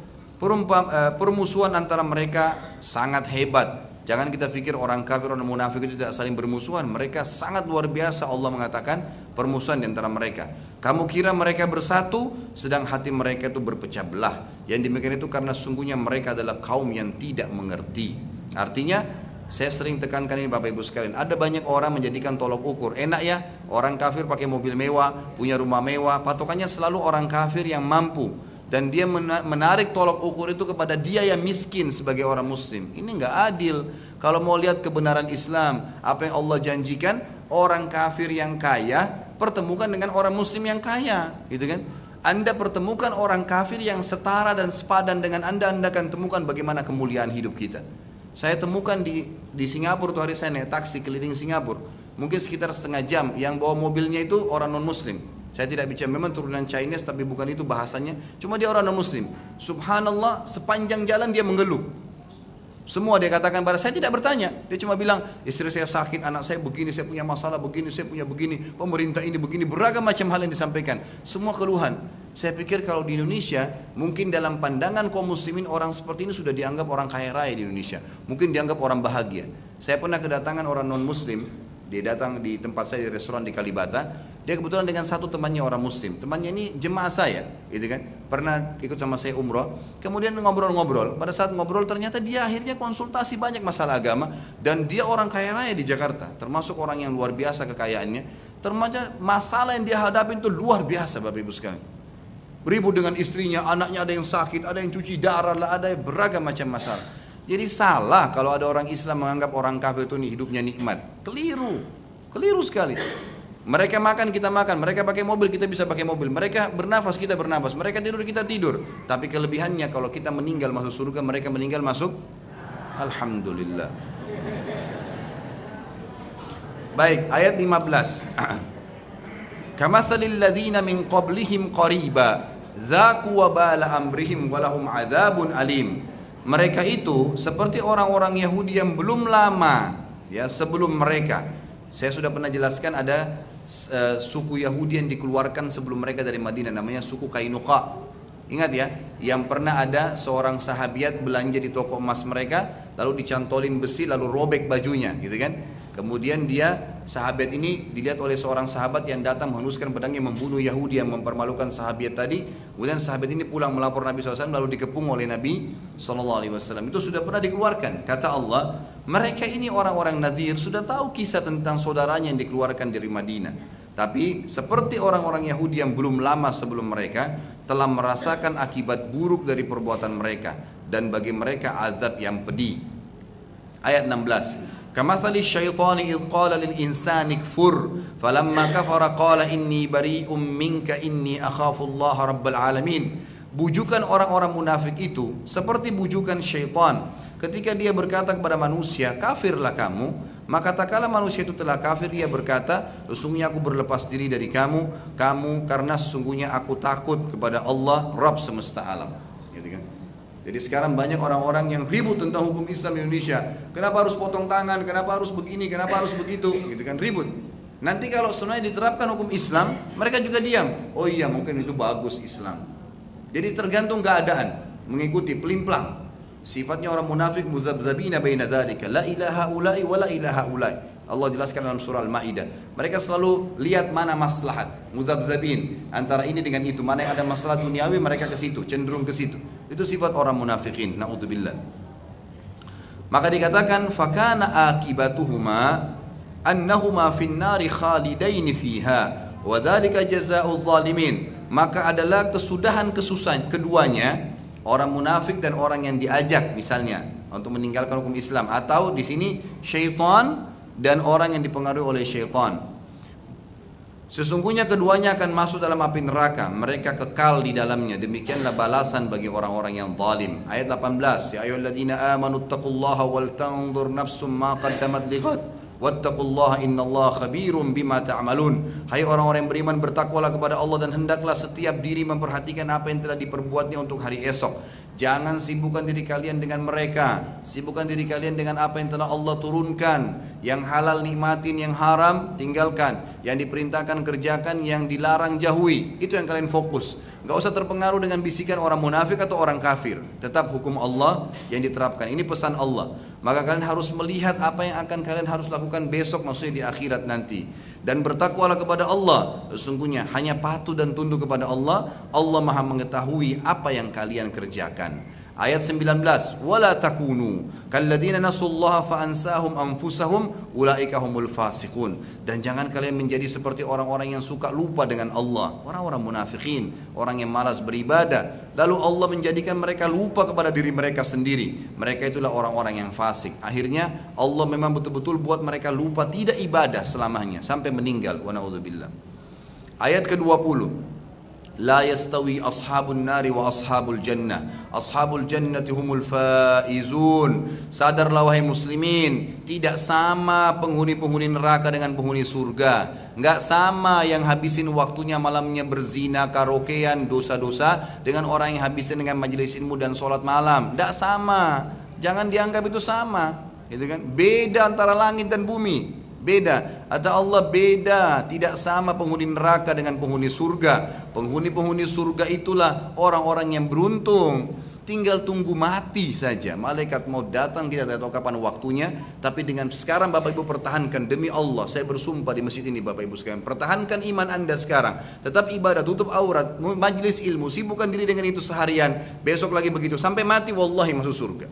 A: Permusuhan antara mereka sangat hebat. Jangan kita pikir orang kafir, orang munafik itu tidak saling bermusuhan. Mereka sangat luar biasa. Allah mengatakan permusuhan di antara mereka. Kamu kira mereka bersatu, sedang hati mereka itu berpecah belah. Yang demikian itu karena sungguhnya mereka adalah kaum yang tidak mengerti. Artinya Saya sering tekankan ini Bapak Ibu sekalian. Ada banyak orang menjadikan tolok ukur. Enak ya, orang kafir pakai mobil mewah, punya rumah mewah. Patokannya selalu orang kafir yang mampu. Dan dia menarik tolok ukur itu kepada dia yang miskin sebagai orang muslim. Ini nggak adil. Kalau mau lihat kebenaran Islam, apa yang Allah janjikan, orang kafir yang kaya pertemukan dengan orang muslim yang kaya, gitu kan? Anda pertemukan orang kafir yang setara dan sepadan dengan Anda akan temukan bagaimana kemuliaan hidup kita. Saya temukan di Singapura tuh hari saya naik taksi keliling Singapura, mungkin sekitar setengah jam. Yang bawa mobilnya itu orang non muslim. Saya tidak bicara, memang turunan Chinese tapi bukan itu bahasanya, cuma dia orang non muslim. Subhanallah, sepanjang jalan dia mengeluh. Semua dia katakan pada saya, tidak bertanya. Dia cuma bilang, istri saya sakit, anak saya begini, saya punya masalah begini, saya punya begini, pemerintah ini begini, beragam macam hal yang disampaikan. Semua keluhan. Saya pikir kalau di Indonesia, mungkin dalam pandangan kaum muslimin orang seperti ini sudah dianggap orang kaya raya di Indonesia. Mungkin dianggap orang bahagia. Saya pernah kedatangan orang non muslim, dia datang di tempat saya di restoran di Kalibata. Dia kebetulan dengan satu temannya orang muslim. Temannya ini jemaah saya, gitu kan. Pernah ikut sama saya umroh. Kemudian ngobrol-ngobrol. Pada saat ngobrol ternyata dia akhirnya konsultasi banyak masalah agama. Dan dia orang kaya raya di Jakarta. Termasuk orang yang luar biasa kekayaannya. Termasuk masalah yang dia hadapi itu luar biasa Bapak Ibu sekalian. Ribut dengan istrinya, anaknya ada yang sakit, ada yang cuci darah, ada yang beragam macam masalah. Jadi salah kalau ada orang Islam menganggap orang kafir itu hidupnya nikmat. Keliru sekali. Mereka makan, kita makan. Mereka pakai mobil, kita bisa pakai mobil. Mereka bernafas, kita bernafas. Mereka tidur, kita tidur. Tapi kelebihannya kalau kita meninggal masuk surga, mereka meninggal masuk alhamdulillah. Baik, ayat 15. Kamatsalil ladzina min qablihim qariba dzaqu wabala amrihim walahum adzabun alim. Mereka itu seperti orang-orang Yahudi yang belum lama ya sebelum mereka. Saya sudah pernah jelaskan ada suku Yahudi yang dikeluarkan sebelum mereka dari Madinah, namanya suku Kainuqa. Ingat ya, yang pernah ada seorang sahabiat belanja di toko emas mereka, lalu dicantolin besi, lalu robek bajunya, gitu kan? Kemudian sahabat ini dilihat oleh seorang sahabat yang datang menghunuskan pedangnya membunuh Yahudi yang mempermalukan sahabat tadi. Kemudian sahabat ini pulang melapor Nabi SAW, lalu dikepung oleh Nabi SAW. Itu sudah pernah dikeluarkan. Kata Allah, mereka ini orang-orang Nadir sudah tahu kisah tentang saudaranya yang dikeluarkan dari Madinah. Tapi seperti orang-orang Yahudi yang belum lama sebelum mereka telah merasakan akibat buruk dari perbuatan mereka, dan bagi mereka azab yang pedih. Ayat 16. Kamathali syaitani idh qala lil insani kfur falamma kafara qala inni bari'um minka inni akhafullaha rabbal alamin. Bujukan orang-orang munafik itu seperti bujukan syaitan ketika dia berkata kepada manusia, kafirlah kamu. Maka tak kala manusia itu telah kafir, ia berkata, sesungguhnya aku berlepas diri dari kamu karena sesungguhnya aku takut kepada Allah Rabb semesta alam. Gitu kan? Jadi sekarang banyak orang-orang yang ribut tentang hukum Islam di Indonesia. Kenapa harus potong tangan? Kenapa harus begini? Kenapa harus begitu? Gitu kan, ribut. Nanti kalau sebenarnya diterapkan hukum Islam, mereka juga diam. Oh iya, mungkin itu bagus Islam. Jadi tergantung keadaan, mengikuti pelimplang. Sifatnya orang munafik muzabzabina baina dzalika, la ilaha ulai wa la ilaha ulai. Allah jelaskan dalam surah Al-Maidah. Mereka selalu lihat mana maslahat, muzabzabin antara ini dengan itu, mana yang ada masalah duniawi mereka ke situ, cenderung ke situ. Itu sifat orang munafikin, naudzubillah. Maka dikatakan fakana akibatuhuma annahuma finnari khalidain fiha wa dzalika jazaa'ul zalimin. Maka adalah kesudahan keduanya, orang munafik dan orang yang diajak misalnya untuk meninggalkan hukum Islam, atau di sini syaitan dan orang yang dipengaruhi oleh syaitan. Sesungguhnya keduanya akan masuk dalam api neraka, mereka kekal di dalamnya. Demikianlah balasan bagi orang-orang yang zalim. Ayat 18, ya ayyuhalladzina amanu taqullaha wal tanzur nafsum ma qaddamat lighad wattaqullaha innallaha khabirum bima ta'malun. Hai orang-orang yang beriman, bertakwalah kepada Allah dan hendaklah setiap diri memperhatikan apa yang telah diperbuatnya untuk hari esok. Jangan sibukkan diri kalian dengan mereka, sibukkan diri kalian dengan apa yang telah Allah turunkan. Yang halal nikmatin, yang haram tinggalkan, yang diperintahkan kerjakan, yang dilarang jauhi. Itu yang kalian fokus. Gak usah terpengaruh dengan bisikan orang munafik atau orang kafir. Tetap hukum Allah yang diterapkan. Ini pesan Allah. Maka kalian harus melihat apa yang akan kalian harus lakukan besok, maksudnya di akhirat nanti. Dan bertakwalah kepada Allah. Sesungguhnya hanya patuh dan tunduk kepada Allah, Allah maha mengetahui apa yang kalian kerjakan. Ayat 19, wala takunu kalladzina nasullaha fa ansahum anfusahum ulaika humul fasiqun. Dan jangan kalian menjadi seperti orang-orang yang suka lupa dengan Allah, orang-orang munafikin, orang yang malas beribadah. Lalu Allah menjadikan mereka lupa kepada diri mereka sendiri. Mereka itulah orang-orang yang fasik. Akhirnya Allah memang betul-betul buat mereka lupa, tidak ibadah selamanya sampai meninggal. Wa naudzubillah. Ayat ke-20. La yastawi ashabun nari wa ashabul jannah. Ashabul jannati humul faizun. Sadarlah wahai muslimin, tidak sama penghuni-penghuni neraka dengan penghuni surga. Enggak sama yang habisin waktunya malamnya berzina, karaokean, dosa-dosa dengan orang yang habisin dengan majelis ilmu dan sholat malam. Enggak sama. Jangan dianggap itu sama. Gitu kan? Beda antara langit dan bumi. Beda, kata Allah beda, tidak sama penghuni neraka dengan penghuni surga. Penghuni-penghuni surga itulah orang-orang yang beruntung. Tinggal tunggu mati saja. Malaikat mau datang, kita tidak tahu kapan waktunya. Tapi dengan sekarang Bapak Ibu pertahankan, demi Allah saya bersumpah di masjid ini Bapak Ibu sekalian, pertahankan iman Anda sekarang. Tetap ibadah, tutup aurat, majlis ilmu, sibukkan diri dengan itu seharian. Besok lagi begitu, sampai mati wallahi masuk surga.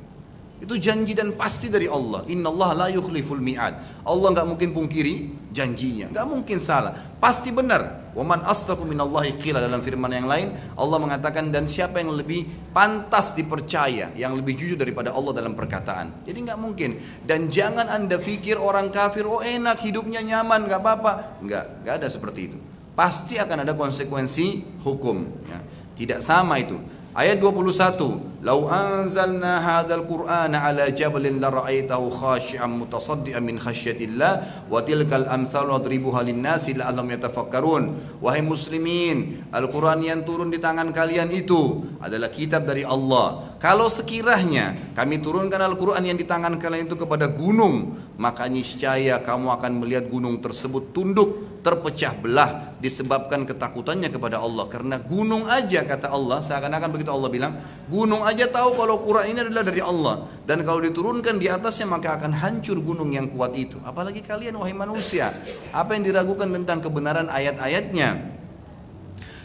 A: Itu janji dan pasti dari Allah. Innallaha la yukhliful mi'ad. Allah enggak mungkin pungkiri janjinya, enggak mungkin salah, pasti benar. Wa man asdaqu minallahi qila, dalam firman yang lain Allah mengatakan, dan siapa yang lebih pantas dipercaya, yang lebih jujur daripada Allah dalam perkataan. Jadi enggak mungkin. Dan jangan Anda pikir orang kafir oh enak hidupnya nyaman enggak apa-apa. Enggak ada seperti itu. Pasti akan ada konsekuensi hukum ya. Tidak sama itu. Ayat 21, "Lau anzalna hadzal Qur'ana 'ala jabalin la ra'aitahu khashi'an mutasaddian min khasyatillah wa tilkal amsalu nadribuha lin-nasi la'allahum yatafakkarun." Wahai muslimin, Al-Qur'an yang turun di tangan kalian itu adalah kitab dari Allah. Kalau sekiranya kami turunkan Al-Qur'an yang di tangan kalian itu kepada gunung, maka niscaya kamu akan melihat gunung tersebut tunduk, terpecah belah disebabkan ketakutannya kepada Allah. Karena gunung aja, kata Allah, seakan-akan begitu Allah bilang, gunung aja tahu kalau Quran ini adalah dari Allah, dan kalau diturunkan di atasnya maka akan hancur gunung yang kuat itu. Apalagi kalian wahai manusia, apa yang diragukan tentang kebenaran ayat-ayatnya?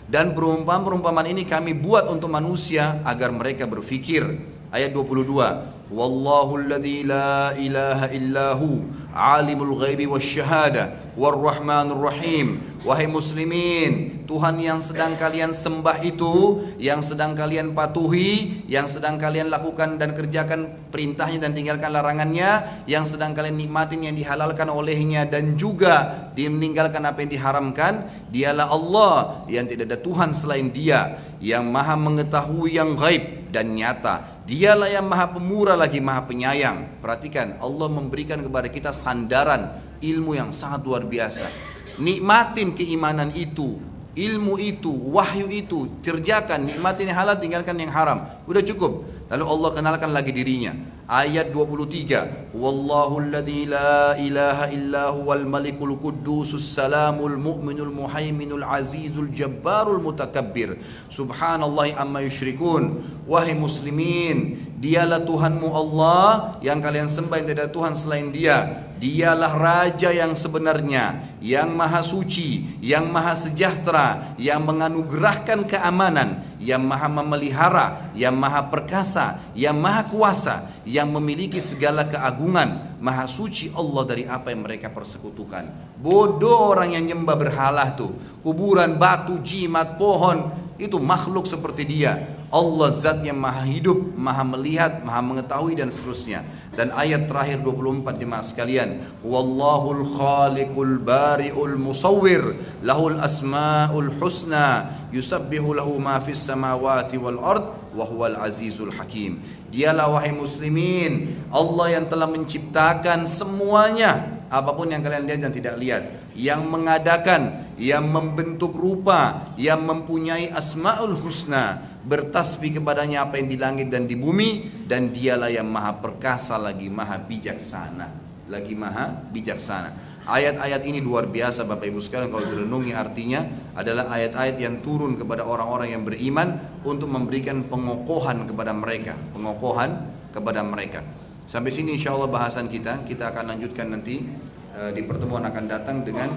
A: Dan perumpamaan-perumpamaan ini kami buat untuk manusia agar mereka berfikir. Ayat 22, wallahu alladzi la ilaha illahu alimul ghaibi wasyahada warrahmanur rahim. Wahai muslimin, Tuhan yang sedang kalian sembah itu, yang sedang kalian patuhi, yang sedang kalian lakukan dan kerjakan perintahnya dan tinggalkan larangannya, yang sedang kalian nikmatin yang dihalalkan olehnya dan juga meninggalkan apa yang diharamkan, dialah Allah yang tidak ada Tuhan selain Dia, yang maha mengetahui yang gaib dan nyata. Dialah yang maha pemurah lagi maha penyayang. Perhatikan, Allah memberikan kepada kita sandaran ilmu yang sangat luar biasa. Nikmatin keimanan itu, ilmu itu, wahyu itu, kerjakan, nikmatin yang halal, tinggalkan yang haram. Udah cukup. Lalu Allah kenalkan lagi dirinya. Ayat 23, wallahu alladzi la ilaha illa huwal malikul quddusus salamul mu'minul muhaiminul azizul jabbarul mutakabbir subhanallahi amma yusyrikun. Wahai muslimin, dialah Tuhanmu Allah yang kalian sembah, yang tidak ada Tuhan selain Dia. Dialah Raja yang sebenarnya, yang maha suci, yang maha sejahtera, yang menganugerahkan keamanan, yang maha memelihara, yang maha perkasa, yang maha kuasa, yang memiliki segala keagungan. Maha suci Allah dari apa yang mereka persekutukan. Bodoh orang yang nyembah berhala tuh, kuburan, batu, jimat, pohon, itu makhluk seperti Dia. Allah zat yang maha hidup, maha melihat, maha mengetahui dan seterusnya. Dan ayat terakhir 24 jemaah sekalian, wallahul khaliqul bari'ul musawwir lahul asmaul husna yusabbihu lahu ma fis samawati wal ard wa huwal azizul hakim. Dialah wahai muslimin Allah yang telah menciptakan semuanya, apapun yang kalian lihat dan tidak lihat, yang mengadakan, yang membentuk rupa, yang mempunyai asmaul husna, bertasbih kepadanya apa yang di langit dan di bumi, dan dialah yang maha perkasa lagi maha bijaksana, lagi maha bijaksana. Ayat-ayat ini luar biasa Bapak Ibu sekalian, kalau direnungi artinya adalah ayat-ayat yang turun kepada orang-orang yang beriman untuk memberikan pengokohan kepada mereka, pengokohan kepada mereka. Sampai sini insya Allah bahasan kita akan lanjutkan nanti di pertemuan akan datang dengan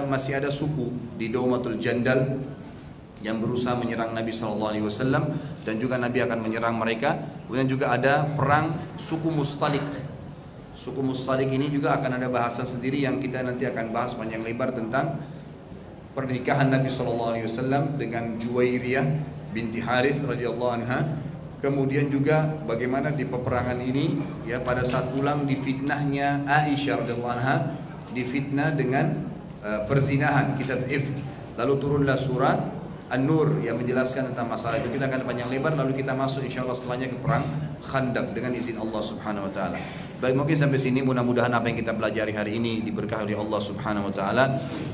A: masih ada suku di Daumatul Jandal yang berusaha menyerang Nabi SAW, dan juga Nabi akan menyerang mereka. Kemudian juga ada perang suku Mustalik. Suku Mustalik ini juga akan ada bahasan sendiri yang kita nanti akan bahas panjang lebar tentang pernikahan Nabi SAW dengan Juwairiyah binti Harith radhiyallahu anha. Kemudian juga bagaimana di peperangan ini ya pada saat pulang difitnahnya Aisyah radhiyallahu anha, difitnah dengan perzinahan, kisah ifk. Lalu turunlah surah An-Nur yang menjelaskan tentang masalah itu. Kita akan panjang lebar, lalu kita masuk insyaallah setelahnya ke perang Khandaq dengan izin Allah Subhanahu wa taala. Baik, mungkin sampai sini mudah-mudahan apa yang kita pelajari hari ini diberkahi oleh Allah Subhanahu wa taala,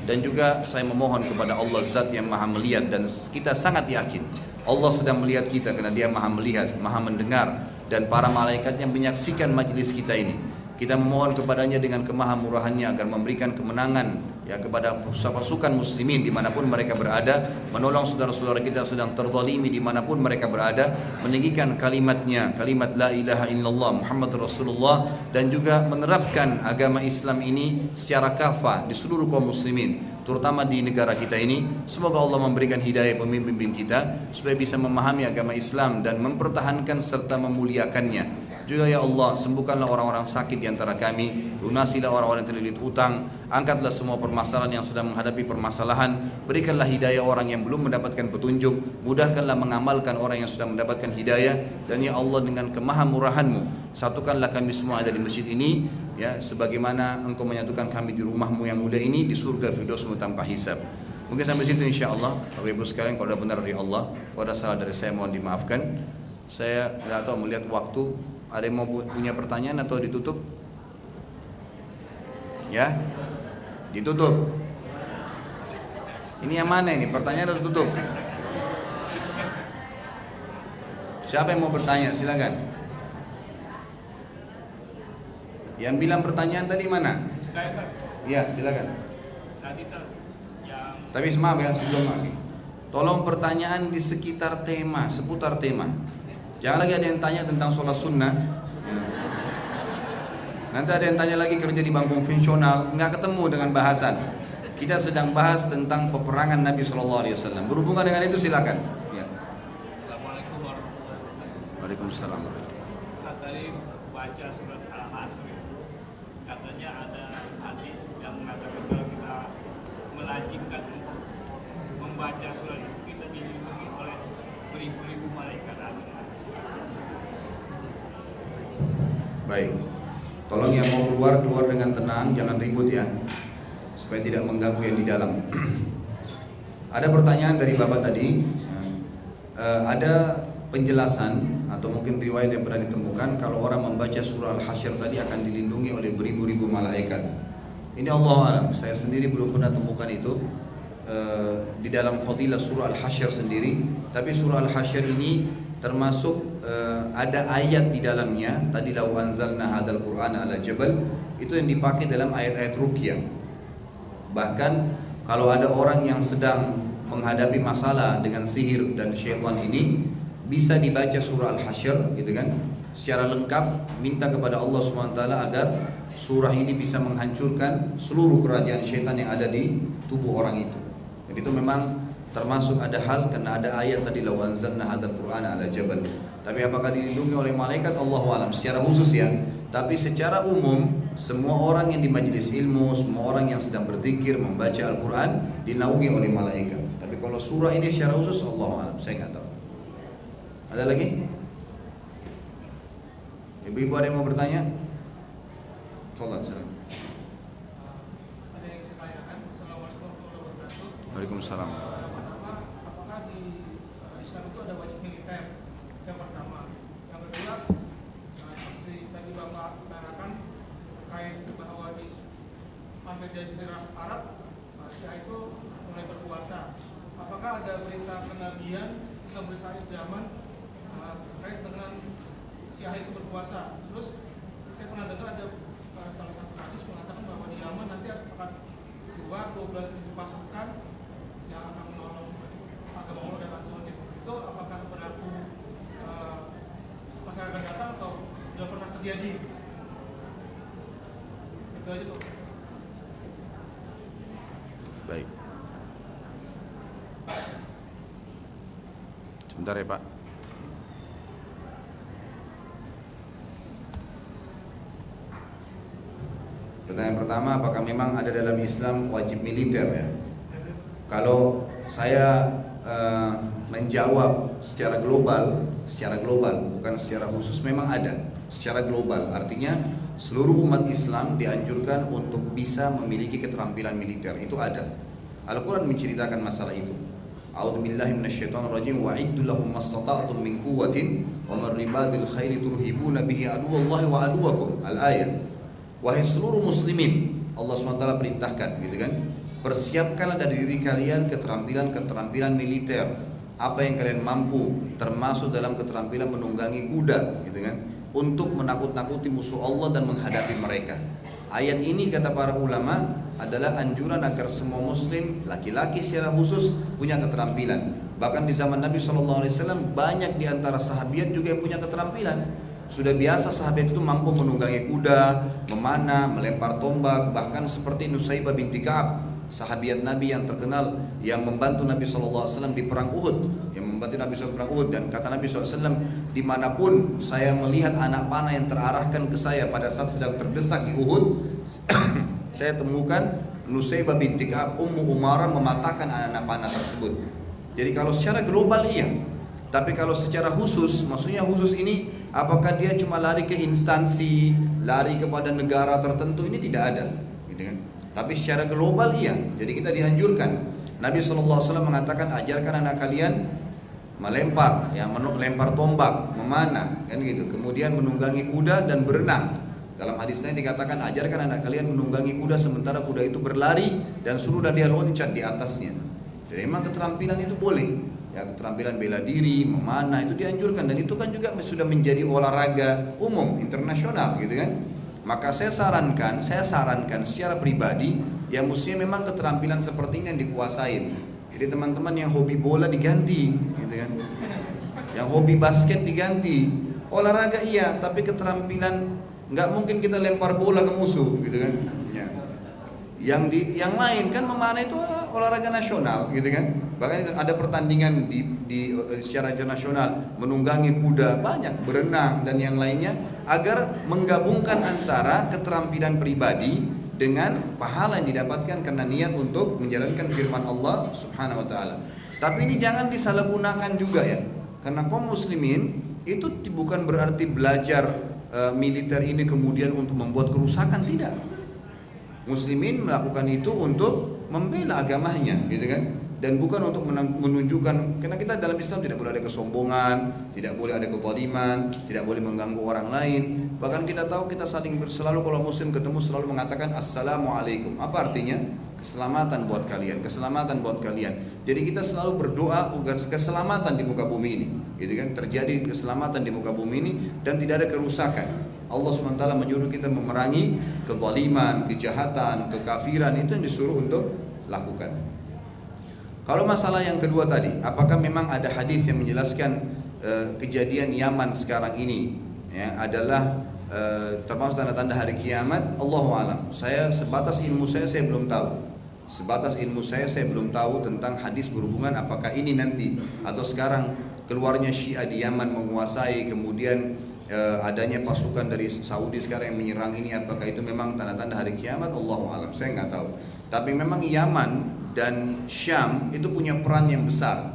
A: dan juga saya memohon kepada Allah Zat yang Maha melihat, dan kita sangat yakin Allah sedang melihat kita karena Dia Maha melihat, Maha mendengar, dan para malaikat yang menyaksikan majelis kita ini. Kita memohon kepadanya dengan kemahamurahannya agar memberikan kemenangan ya kepada pasukan muslimin dimanapun mereka berada, menolong saudara-saudara kita sedang terzalimi dimanapun mereka berada, meninggikan kalimatnya, kalimat la ilaha illallah Muhammad Rasulullah, dan juga menerapkan agama Islam ini secara kafah di seluruh kaum muslimin, terutama di negara kita ini. Semoga Allah memberikan hidayah pemimpin kita supaya bisa memahami agama Islam dan mempertahankan serta memuliakannya. Juga ya Allah, sembuhkanlah orang-orang sakit di antara kami, lunasilah orang-orang yang terlilit utang, angkatlah semua permasalahan yang sedang menghadapi permasalahan, berikanlah hidayah orang yang belum mendapatkan petunjuk, mudahkanlah mengamalkan orang yang sudah mendapatkan hidayah, dan ya Allah dengan kemahamurahan-Mu, satukanlah kami semua ada di masjid ini, ya sebagaimana Engkau menyatukan kami di rumah-Mu yang mulia ini di surga Firdaus-Mu tanpa hisab. Mungkin sampai situ insyaAllah. Bapak Ibu sekalian, kalau ada benar dari Allah, kalau ada salah dari saya mohon dimaafkan. Saya tidak tahu melihat waktu. Ada yang mau punya pertanyaan atau ditutup? Ya, ditutup. Ini yang mana ini? Pertanyaan atau tutup? Siapa yang mau bertanya? Silakan. Yang bilang pertanyaan tadi mana?
B: Saya.
A: Iya, silakan.
B: Tadi yang.
A: Tapi maaf ya, sebelum maaf. Tolong pertanyaan di sekitar tema, seputar tema. Jangan lagi ada yang tanya tentang sholat sunnah. Nanti ada yang tanya lagi kerja di bank konvensional, nggak ketemu dengan bahasan. Kita sedang bahas tentang peperangan Nabi SAW. Berhubungan dengan itu silakan. Ya.
B: Assalamualaikum warahmatullahi wabarakatuh.
A: Waalaikumsalam.
B: Saat tadi baca surat Al-Hasr itu, katanya ada hadis yang mengatakan kalau kita melajimkan membaca surat itu, kita dilindungi oleh beribu-ribu malaikat.
A: Baik, tolong yang mau keluar dengan tenang, jangan ribut ya, supaya tidak mengganggu yang di dalam. Ada pertanyaan dari Bapak tadi, ada penjelasan atau mungkin riwayat yang pernah ditemukan kalau orang membaca surah Al-Hasyr tadi akan dilindungi oleh beribu-ribu malaikat. Ini Allah alam, saya sendiri belum pernah temukan itu di dalam fadilah surah Al-Hasyr sendiri. Tapi surah Al-Hasyr ini termasuk ada ayat di dalamnya, tadi lau anzalna hadzal qur'ana ala jabal, itu yang dipakai dalam ayat-ayat ruqyah. Bahkan kalau ada orang yang sedang menghadapi masalah dengan sihir dan syaitan ini, bisa dibaca surah Al-Hasyr gitu kan, secara lengkap, minta kepada Allah SWT agar surah ini bisa menghancurkan seluruh kerajaan syaitan yang ada di tubuh orang itu. Dan itu memang termasuk ada hal karena ada ayat tadi law anzalna hadzal qur'ana ala jabal. Tapi apakah dilindungi oleh malaikat? Allahu alam. Secara khusus ya. Tapi secara umum semua orang yang di majelis ilmu, semua orang yang sedang berzikir membaca Al-Qur'an dinaungi oleh malaikat. Tapi kalau surah ini secara khusus Allahu alam, saya nggak tahu. Ada lagi? Ibu-ibu ada yang mau bertanya? Silakan.
B: Ada yang saya tanyakan. Assalamualaikum warahmatullahi wabarakatuh.
A: Waalaikumsalam.
B: Apakah di Islam itu ada wajib militer? Yang pertama. Yang kedua, seperti tadi Bapak katakan terkait bahwa di sampai Jazirah Arab Syiah itu mulai berpuasa. Apakah ada berita kenabian atau berita zaman terkait dengan Syiah itu berpuasa? Terus saya pernah dengar ada salah satu hadis mengatakan bahwa di Yaman nanti akan 12.000 pasukan yang akan menolong agama Allah dan Rasulnya. Itu apakah berlaku pas akan datang atau sudah pernah terjadi? Itu aja tuh.
A: Baik. Bentar ya Pak. Pertanyaan pertama, apakah memang ada dalam Islam wajib militer ya? Kalau saya menjawab secara global, bukan secara khusus, memang ada secara global. Artinya seluruh umat Islam dianjurkan untuk bisa memiliki keterampilan militer. Itu ada. Al-Quran menceritakan masalah itu. A'udzubillahi minasyaitonirrajim wa a'iddu lahum mastata'tum min quwwatin wa min ribatil khairi turhibuna bihi aduwallahi wa aduwakum. Al-ayat. Wahai seluruh muslimin, Allah SWT perintahkan gitu kan, persiapkanlah dari diri kalian keterampilan militer, apa yang kalian mampu, termasuk dalam keterampilan menunggangi kuda gitu kan, untuk menakut-nakuti musuh Allah dan menghadapi mereka. Ayat ini kata para ulama adalah anjuran agar semua muslim, laki-laki secara khusus, punya keterampilan. Bahkan di zaman Nabi SAW banyak di antara sahabat juga yang punya keterampilan. Sudah biasa sahabat itu mampu menunggangi kuda, memanah, melempar tombak. Bahkan seperti Nusaybah binti Ka'ab, sahabiat Nabi yang terkenal, yang membantu Nabi SAW di perang Uhud, perang Uhud. Dan kata Nabi SAW, dimanapun saya melihat anak panah yang terarahkan ke saya pada saat sedang terdesak di Uhud, saya temukan Nusaybah binti Ka'ab, Ummu Umarah mematahkan anak panah tersebut. Jadi kalau secara global iya, tapi kalau secara khusus, maksudnya khusus ini apakah dia cuma lari ke instansi, lari kepada negara tertentu, ini tidak ada gitu kan. Tapi secara global iya. Jadi kita dianjurkan. Nabi SAW mengatakan, ajarkan anak kalian melempar, ya, melempar tombak, memanah, kan gitu. Kemudian menunggangi kuda dan berenang. Dalam hadis lain dikatakan, ajarkan anak kalian menunggangi kuda sementara kuda itu berlari dan suruh dia loncat di atasnya. Jadi memang keterampilan itu boleh. Ya, keterampilan bela diri, memanah itu dianjurkan, dan itu kan juga sudah menjadi olahraga umum internasional gitu kan. Maka saya sarankan secara pribadi, ya mestinya memang keterampilan seperti ini yang dikuasain. Jadi teman-teman yang hobi bola diganti gitu kan, yang hobi basket diganti. Olahraga iya, tapi keterampilan nggak mungkin kita lempar bola ke musuh gitu kan ya. Yang lain kan memanah itu olahraga nasional gitu kan. Bahkan ada pertandingan di secara internasional, menunggangi kuda, banyak, berenang dan yang lainnya, agar menggabungkan antara keterampilan pribadi dengan pahala yang didapatkan karena niat untuk menjalankan firman Allah Subhanahu wa taala. Tapi ini jangan disalahgunakan juga ya. Karena kaum muslimin itu bukan berarti belajar militer ini kemudian untuk membuat kerusakan, tidak. Muslimin melakukan itu untuk membela agamanya gitu kan, dan bukan untuk menunjukkan, karena kita dalam Islam tidak boleh ada kesombongan, tidak boleh ada kezaliman, tidak boleh mengganggu orang lain. Bahkan kita tahu kita selalu kalau muslim ketemu selalu mengatakan assalamualaikum. Apa artinya? Keselamatan buat kalian, keselamatan buat kalian. Jadi kita selalu berdoa agar keselamatan di muka bumi ini, gitu kan, terjadi keselamatan di muka bumi ini dan tidak ada kerusakan. Allah SWT menyuruh kita memerangi kezaliman, kejahatan, kekafiran, itu yang disuruh untuk lakukan. Kalau masalah yang kedua tadi, apakah memang ada hadis yang menjelaskan kejadian Yaman sekarang ini ya, adalah termasuk tanda-tanda hari kiamat? Allahu a'lam. Sebatas ilmu saya belum tahu. Sebatas ilmu saya belum tahu tentang hadis berhubungan apakah ini nanti atau sekarang keluarnya Syiah di Yaman menguasai, kemudian adanya pasukan dari Saudi sekarang yang menyerang ini, apakah itu memang tanda-tanda hari kiamat? Allahu a'lam, saya nggak tahu. Tapi memang Yaman dan Syam itu punya peran yang besar,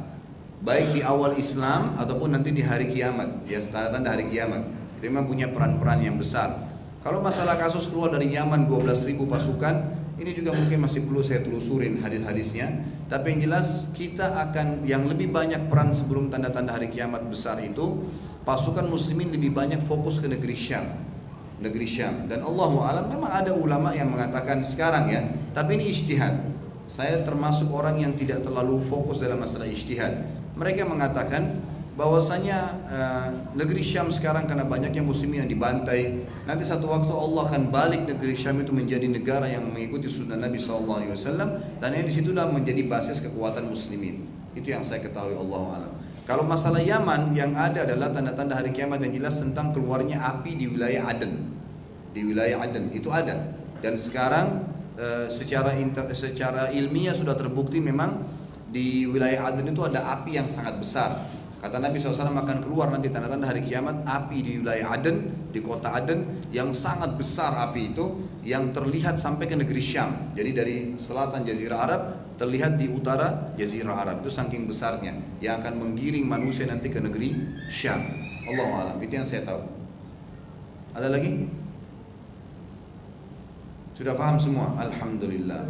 A: baik di awal Islam ataupun nanti di hari kiamat, ya tanda-tanda hari kiamat. Itu memang punya peran-peran yang besar. Kalau masalah kasus keluar dari Yaman 12.000 pasukan, ini juga mungkin masih perlu saya telusurin hadis-hadisnya. Tapi yang jelas kita akan yang lebih banyak peran sebelum tanda-tanda hari kiamat besar itu, pasukan muslimin lebih banyak fokus ke negeri Syam. Dan Allahu a'lam, memang ada ulama yang mengatakan sekarang ya, tapi ini ijtihad. Saya termasuk orang yang tidak terlalu fokus dalam masalah ijtihad. Mereka mengatakan bahwasanya negeri Syam sekarang karena banyaknya muslimin yang dibantai, nanti satu waktu Allah akan balik negeri Syam itu menjadi negara yang mengikuti sunnah Nabi SAW, dan yang disitulah menjadi basis kekuatan muslimin. Itu yang saya ketahui, Allahu a'lam. Kalau masalah Yaman, yang ada adalah tanda-tanda hari kiamat yang jelas tentang keluarnya api di wilayah Aden. Di wilayah Aden itu ada, dan sekarang secara ilmiah sudah terbukti memang di wilayah Aden itu ada api yang sangat besar. Kata Nabi SAW akan keluar nanti tanda-tanda hari kiamat api di wilayah Aden, di kota Aden yang sangat besar api itu, yang terlihat sampai ke negeri Syam. Jadi dari selatan Jazirah Arab terlihat di utara Jazirah Arab, itu saking besarnya, yang akan menggiring manusia nanti ke negeri Syam. Allahu a'lam, itu yang saya tahu. Ada lagi? Sudah paham semua? Alhamdulillah.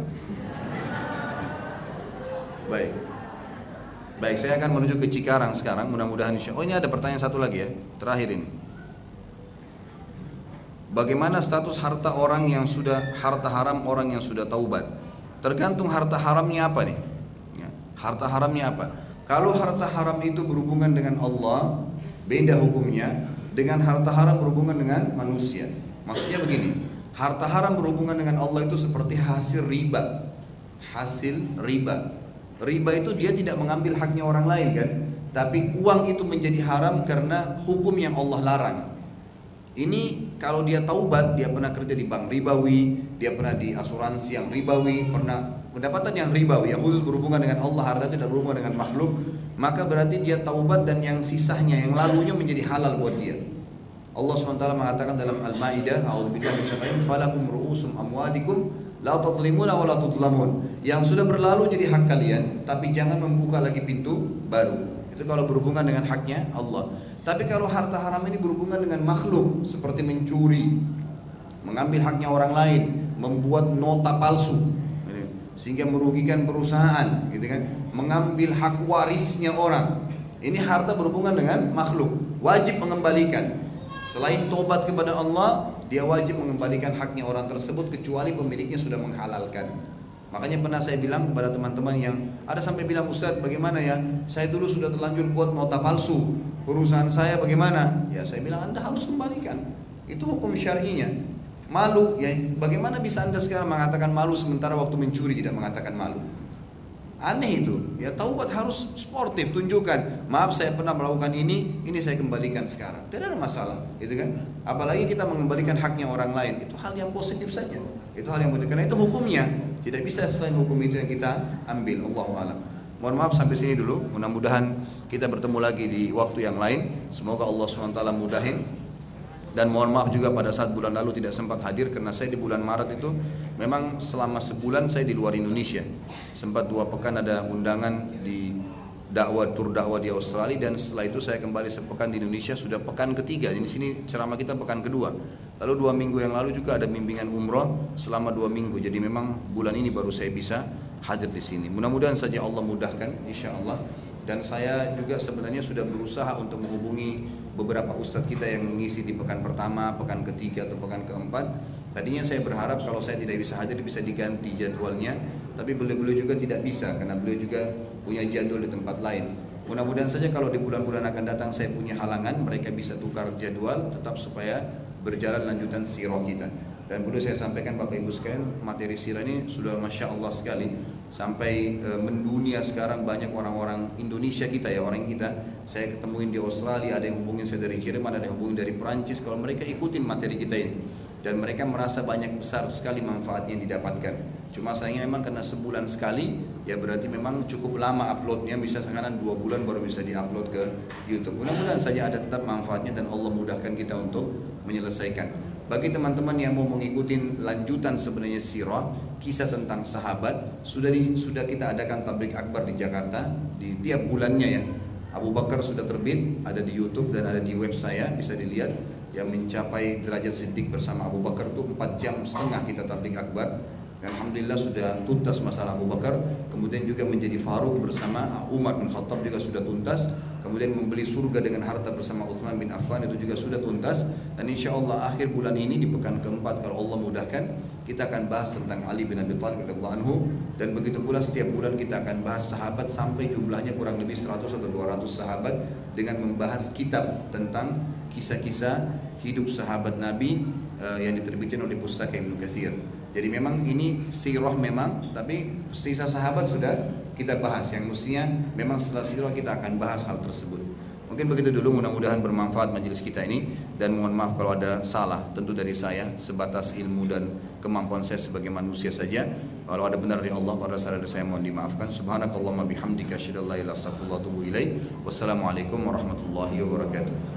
A: Baik, saya akan menuju ke Cikarang sekarang. Mudah-mudahan oh ini ada pertanyaan satu lagi ya, terakhir ini. Bagaimana status harta haram orang yang sudah taubat? Tergantung harta haramnya apa nih. Ya, harta haramnya apa? Kalau harta haram itu berhubungan dengan Allah, beda hukumnya dengan harta haram berhubungan dengan manusia. Maksudnya begini, harta haram berhubungan dengan Allah itu seperti hasil riba. Hasil riba. Riba itu dia tidak mengambil haknya orang lain kan, tapi uang itu menjadi haram karena hukum yang Allah larang. Ini kalau dia taubat, dia pernah kerja di bank ribawi, dia pernah di asuransi yang ribawi, pernah pendapatan yang ribawi, yang khusus berhubungan dengan Allah, harta tidak berhubungan dengan makhluk, maka berarti dia taubat dan yang sisanya, yang lalunya menjadi halal buat dia. Allah SWT mengatakan dalam Al-Ma'idah, a'udzubillahi minasyaitonir rajim, falakum ru'usum amwalikum la tadlimuna wa la tudlamun. Yang sudah berlalu jadi hak kalian, tapi jangan membuka lagi pintu baru. Itu kalau berhubungan dengan haknya Allah. Tapi kalau harta haram ini berhubungan dengan makhluk, seperti mencuri, mengambil haknya orang lain, membuat nota palsu sehingga merugikan perusahaan, gitu kan, mengambil hak warisnya orang. Ini harta berhubungan dengan makhluk, wajib mengembalikan. Selain tobat kepada Allah, dia wajib mengembalikan haknya orang tersebut kecuali pemiliknya sudah menghalalkan. Makanya pernah saya bilang kepada teman-teman yang ada sampai bilang, Ustaz bagaimana ya, saya dulu sudah terlanjur buat nota palsu, perusahaan saya bagaimana? Ya saya bilang Anda harus kembalikan, itu hukum syar'inya. Malu, ya bagaimana bisa Anda sekarang mengatakan malu sementara waktu mencuri tidak mengatakan malu? Aneh itu, ya taubat harus sportif, tunjukkan, maaf saya pernah melakukan ini saya kembalikan sekarang. Tidak ada masalah, gitu kan? Apalagi kita mengembalikan haknya orang lain, itu hal yang positif saja. Itu hal yang positif, karena itu hukumnya. Tidak bisa selain hukum itu yang kita ambil. Allahu a'lam. Mohon maaf sampai sini dulu. Mudah-mudahan kita bertemu lagi di waktu yang lain. Semoga Allah SWT mudahin. Dan mohon maaf juga pada saat bulan lalu tidak sempat hadir karena saya di bulan Maret itu memang selama sebulan saya di luar Indonesia. Sempat 2 pekan ada undangan di tur dakwah di Australia, dan setelah itu saya kembali sepekan di Indonesia, sudah pekan ketiga. Di sini ceramah kita pekan kedua. Lalu 2 minggu yang lalu juga ada bimbingan umroh selama 2 minggu. Jadi memang bulan ini baru saya bisa hadir di sini. Mudah-mudahan saja Allah mudahkan, insya Allah. Dan saya juga sebenarnya sudah berusaha untuk menghubungi beberapa ustadz kita yang mengisi di pekan pertama, pekan ketiga atau pekan keempat. Tadinya saya berharap kalau saya tidak bisa hadir bisa diganti jadwalnya, tapi beliau-beliau juga tidak bisa karena beliau juga punya jadwal di tempat lain. Mudah-mudahan saja kalau di bulan-bulan akan datang saya punya halangan, mereka bisa tukar jadwal tetap supaya berjalan lanjutan sirah kita. Dan perlu saya sampaikan Bapak Ibu sekalian, materi sirah ini sudah Masya Allah sekali. Sampai mendunia sekarang banyak orang-orang Indonesia kita ya, orang kita. Saya ketemuin di Australia, ada yang hubungin saya dari Jerman, ada yang hubungin dari Perancis. Kalau mereka ikutin materi kita ini, dan mereka merasa banyak besar sekali manfaatnya yang didapatkan. Cuma sayangnya memang karena sebulan sekali, ya berarti memang cukup lama uploadnya. Bisa sekarang 2 bulan baru bisa diupload ke YouTube. Mudah-mudahan saja ada tetap manfaatnya dan Allah mudahkan kita untuk menyelesaikan. Bagi teman-teman yang mau mengikuti lanjutan sebenarnya sirah, kisah tentang sahabat, sudah kita adakan tabligh akbar di Jakarta di tiap bulannya ya. Abu Bakar sudah terbit, ada di YouTube dan ada di web saya, bisa dilihat. Yang mencapai derajat siddiq bersama Abu Bakar itu 4,5 jam kita tabligh akbar. Dan Alhamdulillah sudah tuntas masalah Abu Bakar. Kemudian juga menjadi Faruq bersama Umar bin Khattab juga sudah tuntas. Kemudian membeli surga dengan harta bersama Utsman bin Affan itu juga sudah tuntas. Dan insya Allah akhir bulan ini di pekan keempat kalau Allah mudahkan, kita akan bahas tentang Ali bin Abi Thalib radhiyallahu anhu. Dan begitu pula setiap bulan kita akan bahas sahabat sampai jumlahnya kurang lebih 100 atau 200 sahabat, dengan membahas kitab tentang kisah-kisah hidup sahabat Nabi yang diterbitkan oleh Pustaka Ibnu Katsir. Jadi memang ini sirah memang, tapi sisa sahabat sudah kita bahas, yang mestinya memang setelah sirah kita akan bahas hal tersebut. Mungkin begitu dulu, mudah-mudahan bermanfaat majelis kita ini, dan mohon maaf kalau ada salah, tentu dari saya sebatas ilmu dan kemampuan saya sebagai manusia saja. Kalau ada benar dari Allah, pada saat saya mohon dimaafkan. Subhanakallahumma bihamdika asyhadu an la ilaha illa anta astaghfiruka wa atubu ilaik. Wassalamualaikum warahmatullahi wabarakatuh.